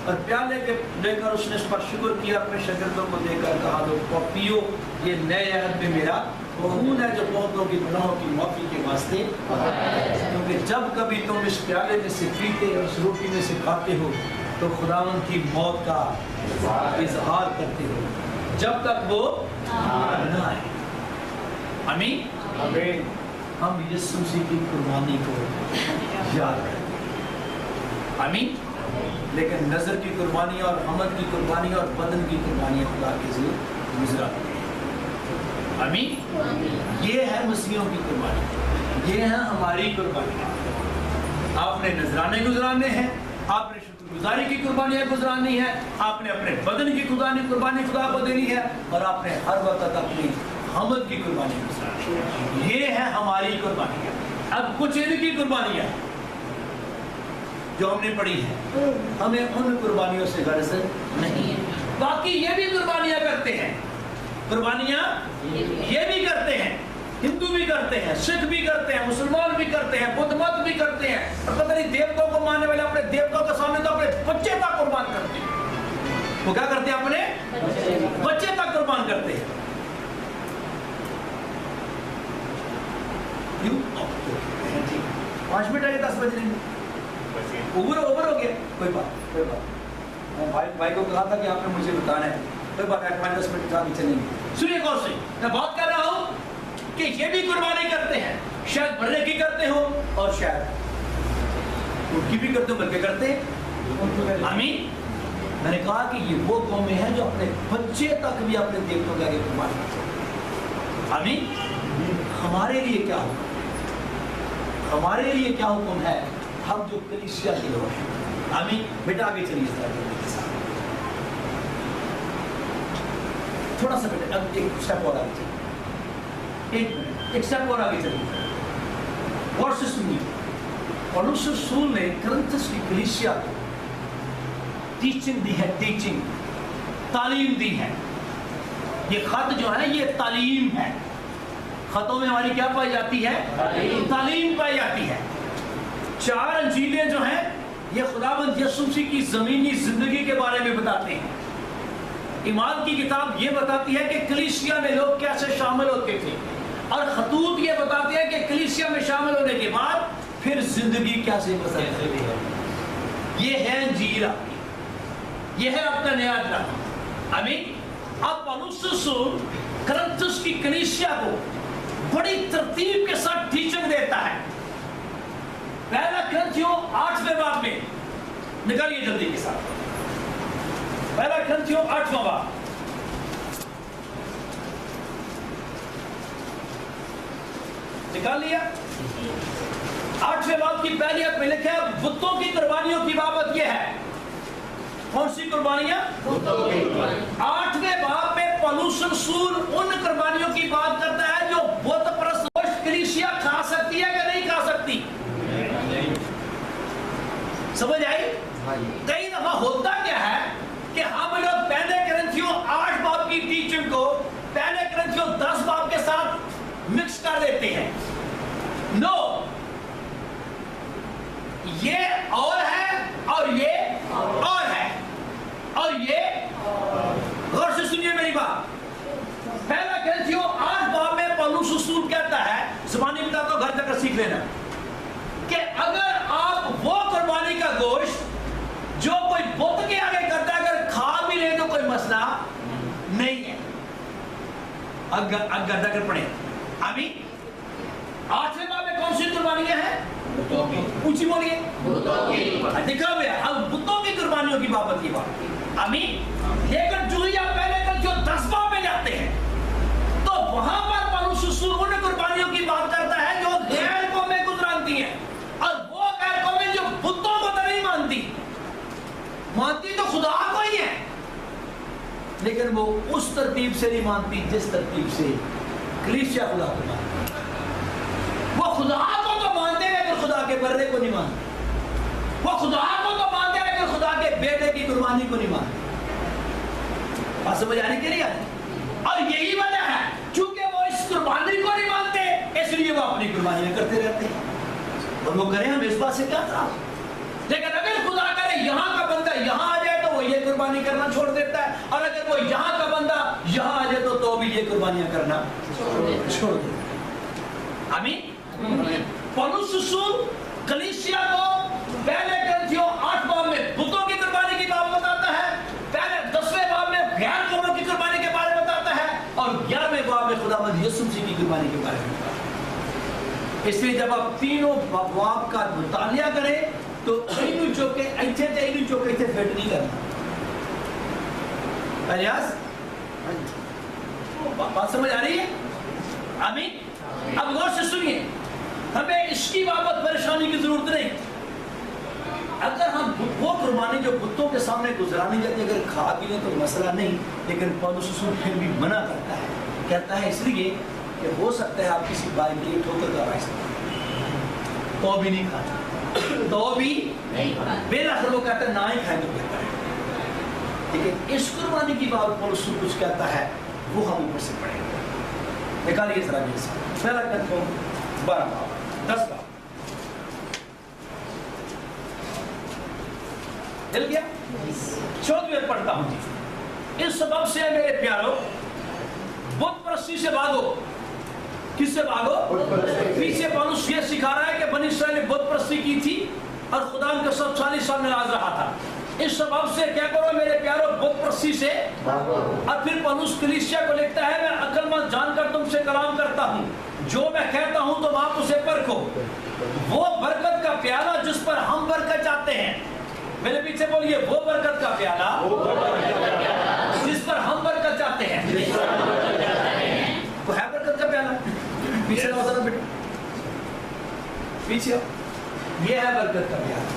और प्याले के लेकर उसने इस पर शुक्र किया, अपने शागिर्दों को देकर कहा लो पियो ये नए अहद में मेरा खून है जो बहुतों की गुनाहों की माफी के वास्ते। क्योंकि जब कभी तुम इस प्याले में से पीते और इस रोटी में से खाते हो तो खुदावंद की मौत का इजहार करते हो जब तक वो न आए। आमीन। हम यीशु मसीह की कुर्बानी को याद करते हैं। आमीन। लेकिन नजर की कुर्बानी और हमद की कुर्बानी और बदन की कुर्बानी खुदा के ज़िक्र गुजरा। आमीन। ये है मसीहों की कुर्बानी, ये है हमारी कुर्बानी। आपने नजराने गुजराने हैं, आपने शुक्रगुजारी की कुर्बानियां गुजरानी है, आपने अपने बदन की कुर्बानी खुदा को देनी है, और आपने हर वक्त अपनी हमद की कुर्बानी गुजरानी है। ये है हमारी कुर्बानियां। अब कुछ इनकी कुर्बानियां जो हमने पढ़ी है, हमें उन कुर्बानियों से गर्ज नहीं है। बाकी ये भी कुर्बानियां करते हैं, कुर्बानियां ये भी करते हैं, हिंदू भी करते हैं, सिख भी करते हैं, मुसलमान भी करते हैं, बुद्ध मत भी करते हैं, और पता नहीं देवताओं को मानने वाले अपने देवताओं के सामने तो अपने बच्चे तक कुर्बान करते हैं। वो क्या करते हैं? अपने बच्चे तक कुर्बान करते हैं। 5 मिनट आगे 10 बज रहे हैं, ओवर हो गया। कोई बात भाई को कहा था कि आपने मुझे बताना है, कोई बात 8-10 मिनट का भी चलेंगे। सुनिए कौन से मैं बात कर रहा हूं कि ये भी कुर्बानी करते हैं, शायद भरने की करते हो और शायद उनकी भी करते हो, बल्कि करते हैं। आमीन। मैंने कहा कि ये वो कौमें हैं जो अपने बच्चे तक भी अपने देवताओं के आगे कुर्बान करते हैं। आमीन। हमारे लिए क्या हुक्म है? हमारे लिए क्या हुक्म है? हम जो कलीसिया के लोग हैं। आमीन। बेटा आगे चलिए थोड़ा सा, बेटा अब एक स्टेप और आगे चलिए, एक स्टेप और आगे चलिए। गौर से सुनिए, पौलुस रसूल ने कुरिन्थस की कलीसिया को टीचिंग दी है, टीचिंग तालीम दी है। ये खत जो है ये तालीम है। खतों में हमारी क्या पाई जाती है? तालीम पाई जाती है। 4 अंजीलें जो हैं ये खुदावंद यीशु मसीह की ज़मीनी जिंदगी के बारे में बताते हैं। ईमान की किताब ये बताती है कि कलीसिया में लोग कैसे शामिल होते थे, और खतूत ये बताते हैं कि कलीसिया में शामिल होने के बाद फिर जिंदगी कैसे बसरती है। ये है अंजील आपकी, ये है आपका नया ड्रामा। आमीन। अब पौलुस रसूल कुरिन्थस की कलीसिया को बड़ी तरतीब के साथ टीचिंग देता है। पहला कुरिन्थियों 8वें बाब में, निकालिए जल्दी के साथ, पहला कुरिन्थियों 8वां बाब, निकाल लिया। 8वें बाब की पहली आयत में लिखा है बुतों की कुर्बानियों की बाबत यह है। कौन सी कुर्बानियां? 8वें बाब में पौलुस रसूल उन कुर्बानियों की बात करता है जो बुत परस्त कलीसिया खा सकती है या नहीं खा सकती। समझ आई? कई दफा होता क्या है कि हम लोग पहले कुरिन्थियों 8 बाब की टीचिंग को पहले कुरिन्थियों 10 बाब के साथ मिक्स कर देते हैं। नो, ये और है और ये और है और ये, गौर से सुनिए मेरी बात। पहला कुरिन्थियों 8 बाब में पौलुस रसूल कहता है, ज़बानी बता तो घर जाकर सीख लेना, कि अगर आप वो कुर्बानी का गोश्त जो कोई बुत के आगे करता है अगर खा भी ले तो कोई मसला नहीं है। अगर जाकर पढ़े। अभी 8वें बाब में कौन सी कुर्बानियां हैं? ऊंची बोलिए। दिखा भैया, अब बुतों की कुर्बानियों की बाबत की बात। आमीन। लेकिन जो ही आप पहले कर जो 10 बाब में जाते हैं तो वहां पर पौलुस रसूल उन कुर्बानियों की बात करता है जो गैर कौमें गुजराती हैं, और वो गैर कौमें जो बुतों को तो नहीं मानती तो खुदा को ही है, लेकिन वो उस तरतीब से नहीं मानती जिस तरतीब से कलीसिया खुदा को मानती। वो खुदा को तो मानते हैं लेकिन खुदा के बर्रे को नहीं मानते। वो खुदा को तो मानते हैं लेकिन खुदा के बेटे की कुर्बानी को नहीं मानते। बात समझ आने के लिए? और यही वजह है क्योंकि वो इस कुर्बानी को नहीं मानते, इसलिए वो अपनी कुर्बानियां करते रहते हैं। और वो करें, हम इस बात से क्या था, लेकिन अगर खुदा करे यहाँ का बंदा यहाँ आ जाए तो वो ये कुर्बानी करना छोड़ देता है, और अगर वो यहाँ का बंदा यहाँ आ जाए तो भी ये कुर्बानियां करना छोड़ देता है। आमीन। पौलुस रसूल कलीसिया को पहले कुरिन्थियों 8 बाब में बुतों की कुर्बानी की बात बताता है, पहले 10वें बाब में गैर कौमों की कुर्बानी के बारे में बताता है, और 11वें बाब में खुदावंद यीशु मसीह की कुर्बानी के बारे में बताता है। इसलिए जब आप तीनों बाब का मुतालिया करें तो इनु चौके ऐसे ते इनु चौके ऐसे फिट नहीं करना। प्रयास बात समझ आ रही है? आमीन। अब गौर से सुनिए, हमें इसकी बाबत परेशानी की जरूरत नहीं। अगर हम सामने गुजरानी जाती है, अगर खा भी लें तो मसला नहीं, लेकिन पौलुस रसूल फिर भी मना करता है, कहता है इसलिए कि हो सकता है आप किसी बाइक के लिए ठोकर का रास्ता तो भी नहीं खाता, तो भी बेलाखिर वो कहता है ना ही खाए तो बेहतर है। लेकिन इस कुर्बानी की बात पौलुस रसूल कुछ कहता है, वो हम ऊपर से पढ़ेंगे। निकालिए जरा मेरे साथ पहला ग्रंथों 12 बाब 10 बाब मिल गया। 14 पढ़ता हूं जी। इस सबब से मेरे प्यारो बुत परस्ती से भागो। किससे भागो? पीछे पौलुस ये सिखा रहा है कि बनी इस्राएल ने बुत परस्ती की थी और खुदा उनका सब 40 साल नाराज रहा था। इस सबब से क्या करो मेरे प्यारो, बुत परस्ती से भागो। और फिर पौलुस कलीसिया को लिखता है, मैं अक्लमंद जानकर तुमसे कलाम करता हूं, जो मैं कहता हूं तुम आप उसे परखो। वो बरकत का प्याला जिस पर हम बरकत चाहते हैं, मेरे पीछे बोलिए, वो बरकत का प्याला जिस पर हम बरकत चाहते हैं। वो है बरकत का प्याला। पीछे आओ जरा बेटा, पीछे आओ। ये है बरकत का प्याला,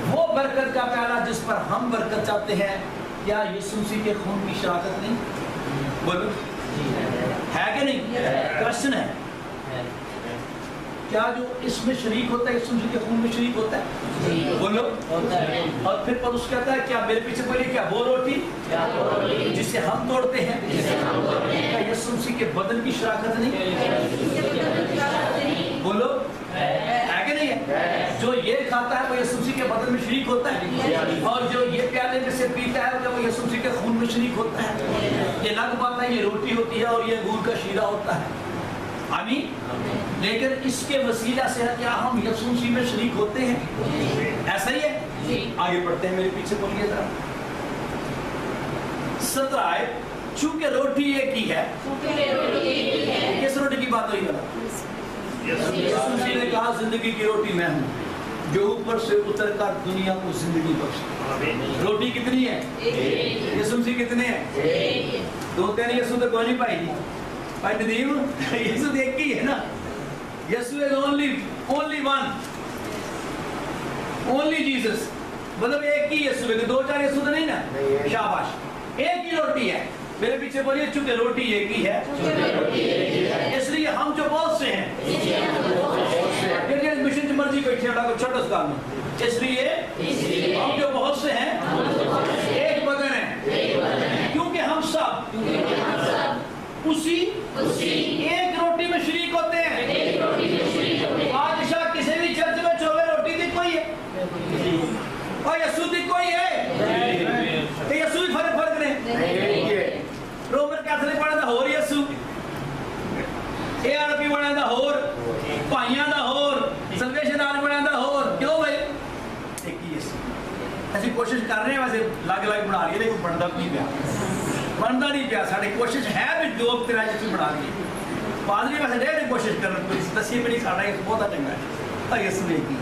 वो बरकत का प्याला जिस पर हम बरकत चाहते हैं। क्या यीशु मसीह के खून की शराकत नहीं? बोलो, है कि नहीं? क्वेश्चन है। क्या जो इसमें शरीक होता है यीशु मसीह के खून में शरीक होता है? बोलो। और फिर पौलुस कहता है, क्या मेरे पीछे बोलिए, क्या वो रोटी जिसे हम तोड़ते हैं क्या यीशु मसीह के बदन की शराकत नहीं? बोलो, है कि नहीं है? जो ये खाता है वो यीशु मसीह के बदन में शरीक होता है, और जो ये प्याले में से पीता है वो यीशु मसीह के खून में शरीक होता है। ये अलग बात है, ये रोटी होती है और ये अंगूर का शीरा होता है। आमीन। लेकिन इसके वसीला से क्या हम यीशु मसीह में शरीक होते हैं? ऐसा ही है। आगे बढ़ते हैं, मेरे पीछे बोलिए जरा। 17 आयत, चूंकि रोटी एक ही है। किस रोटी की बात हुई? यीशु मसीह ने कहा, जिंदगी की रोटी मैं हूँ, जो ऊपर से उतर कर दुनिया को जिंदगी बख्शे। रोटी कितनी है? यीशु मसीह कितने हैं? 2-3 यीशु तो कोई नहीं पाएगी। यीशु एक ही है ना। Yeshu is only one, only Jesus, मतलब एक ही यीशु है, 2-4 यीशु तो नहीं ना। शाबाश, एक ही रोटी है। मेरे पीछे बोलिए, चूंकि रोटी एक ही है इसलिए हम जो बहुत से हैं, मिशन मर्जी बैठे छोटा सा में, इसलिए हम जो बहुत से हैं एक बदन है, क्योंकि हम सब उसी एक रोटी में शरीक होते हैं। बादशाह किसी भी चर्च में 24 रोटी दी कोई है और यीशु दी कोई है? यीशु भी फर्क नहीं। रोमन कैथोलिक बना था होर यीशु, एआरपी बना था होर, भाइयों का होर, सल्वेशन आर्मी बना था होर। क्यों भाई? एक ही यीशु। ऐसी कोशिश कर रहे हैं, वैसे अलग-अलग बना लिए, लेकिन बनता नहीं पिया, बनता नहीं पिया। साड़ी कोशिश है भी जो तेरा यीशु बना लिए। पादरी वैसे डेढ़ कोशिश कर रहे, दसी भी नहीं साड़ा, बहुत चंगा है। और यीशु एक ही,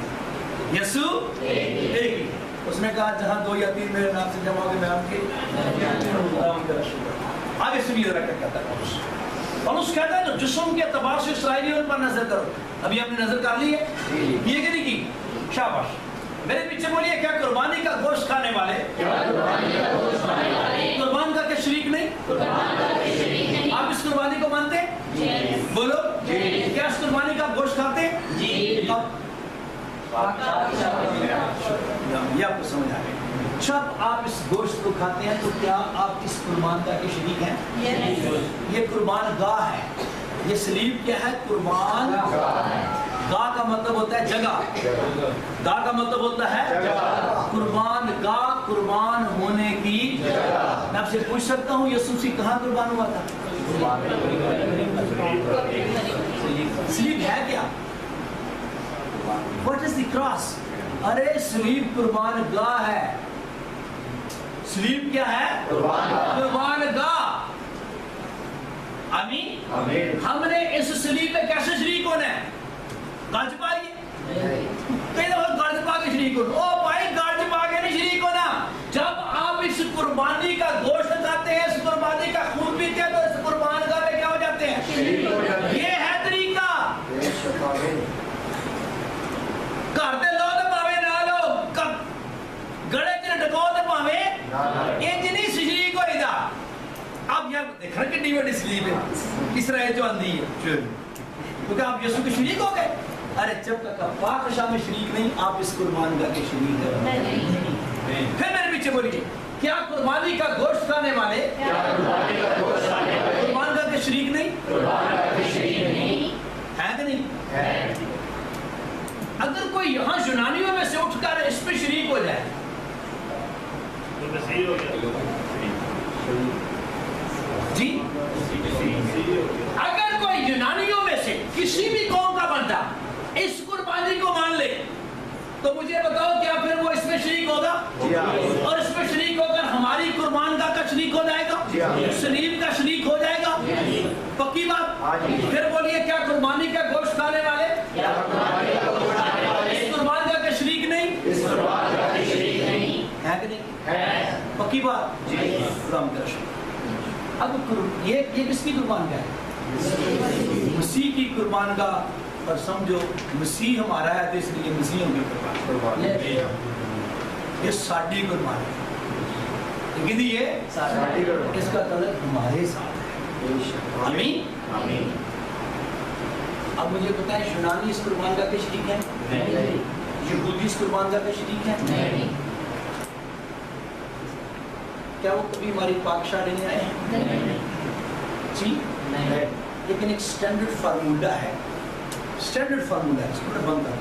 यीशु एक ही। उसने कहा, जहाँ 2 या 3 मेरे नाम से जमा होंगे मैं आपके। आगे सुनिए जरा क्या कहता है पौलुस कहता है, तो जिस्म के एतबार से इस्राएलियों पर नजर करो। अभी आपने नजर कर ली है, ये कि नहीं की? शाबाश। मेरे पीछे बोलिए, क्या कुर्बानी का गोश्त खाने वाले कुर्बान करके शरीक नहीं? आप इस कुर्बानी को मानते हैं? बोलो, क्या इस कुर्बानी का गोश्त खाते हैं? ये आपको समझ आ गया। जब आप इस गोश्त को खाते हैं तो क्या आप इस कुर्बान का के शरीक हैं? ये कुर्बान गाह है। ये सलीब क्या है? कुर्बान गाह का मतलब होता है जगह। गाह का मतलब होता है कुर्बान गाह, कुर्बान होने की जगह। मैं आपसे पूछ सकता हूँ, यीशु मसीह कहाँ कुर्बान हुआ था? सलीब है क्या? What is the cross? अरे सलीब कुर्बान गाह है। सलीब क्या है? कुर्बान गाह। आमीन। हमने इस सलीब पे कैसे शरीक होना है? गज पाइए, कई दफा गज पा के शरीक होना। ओ भाई, गज पा के नहीं शरीक होना। जब आप इस कुर्बानी का गोश्त खाते हैं, इस कुर्बानी का खून पीते हैं, तो इस कुर्बान गाह पे क्या हो जाते हैं? ये है तरीका। घर दे लो तो भावे ना लो, गड़े च ढको तो भावे डिवाइड स्लीप है, इस तरह जो अंधी है, क्योंकि आप यीशु के शरीक हो गए। अरे जब तक आप पाकशाह में शरीक नहीं, आप इस कुर्बान का के शरीक है। फिर मेरे पीछे बोलिए, क्या कुर्बानी का गोश्त खाने वाले कुर्बान का के शरीक नहीं है कि नहीं? अगर कोई यहाँ यूनानियों में से उठकर इस पे शरीक हो जाए, जी, अगर कोई यूनानियों में से किसी भी कौम का बंदा इस कुर्बानी को मान ले, तो मुझे बताओ क्या फिर वो इसमें शरीक होगा? और इसमें शरीक होकर हमारी कुर्बान का शरीक हो जाएगा, सलीब का शरीक हो जाएगा। पक्की बात? फिर बोलिए, क्या कुर्बानी का गोश्त खाने वाले इस कुर्बान का शरीक नहीं है कि नहीं? पक्की बात? अब ये किसकी कुर्बान का है? मसीह की कुर्बान का। और समझो मसीह हमारा है तो इसलिए मसीहों की कुर्बान, ये साड़ी कुर्बान है, लेकिन ये इसका तलक हमारे साथ है। आमीन। अब मुझे पता है यूनानी इस कुर्बान का शरीक है, यहूदी इस कुर्बान का शरीक है, क्या वो कभी हमारी पाकशाह लेने आए हैं? जी, लेकिन एक स्टैंडर्ड फार्मूला है, स्टैंडर्ड फार्मूला है, इसको बंद कर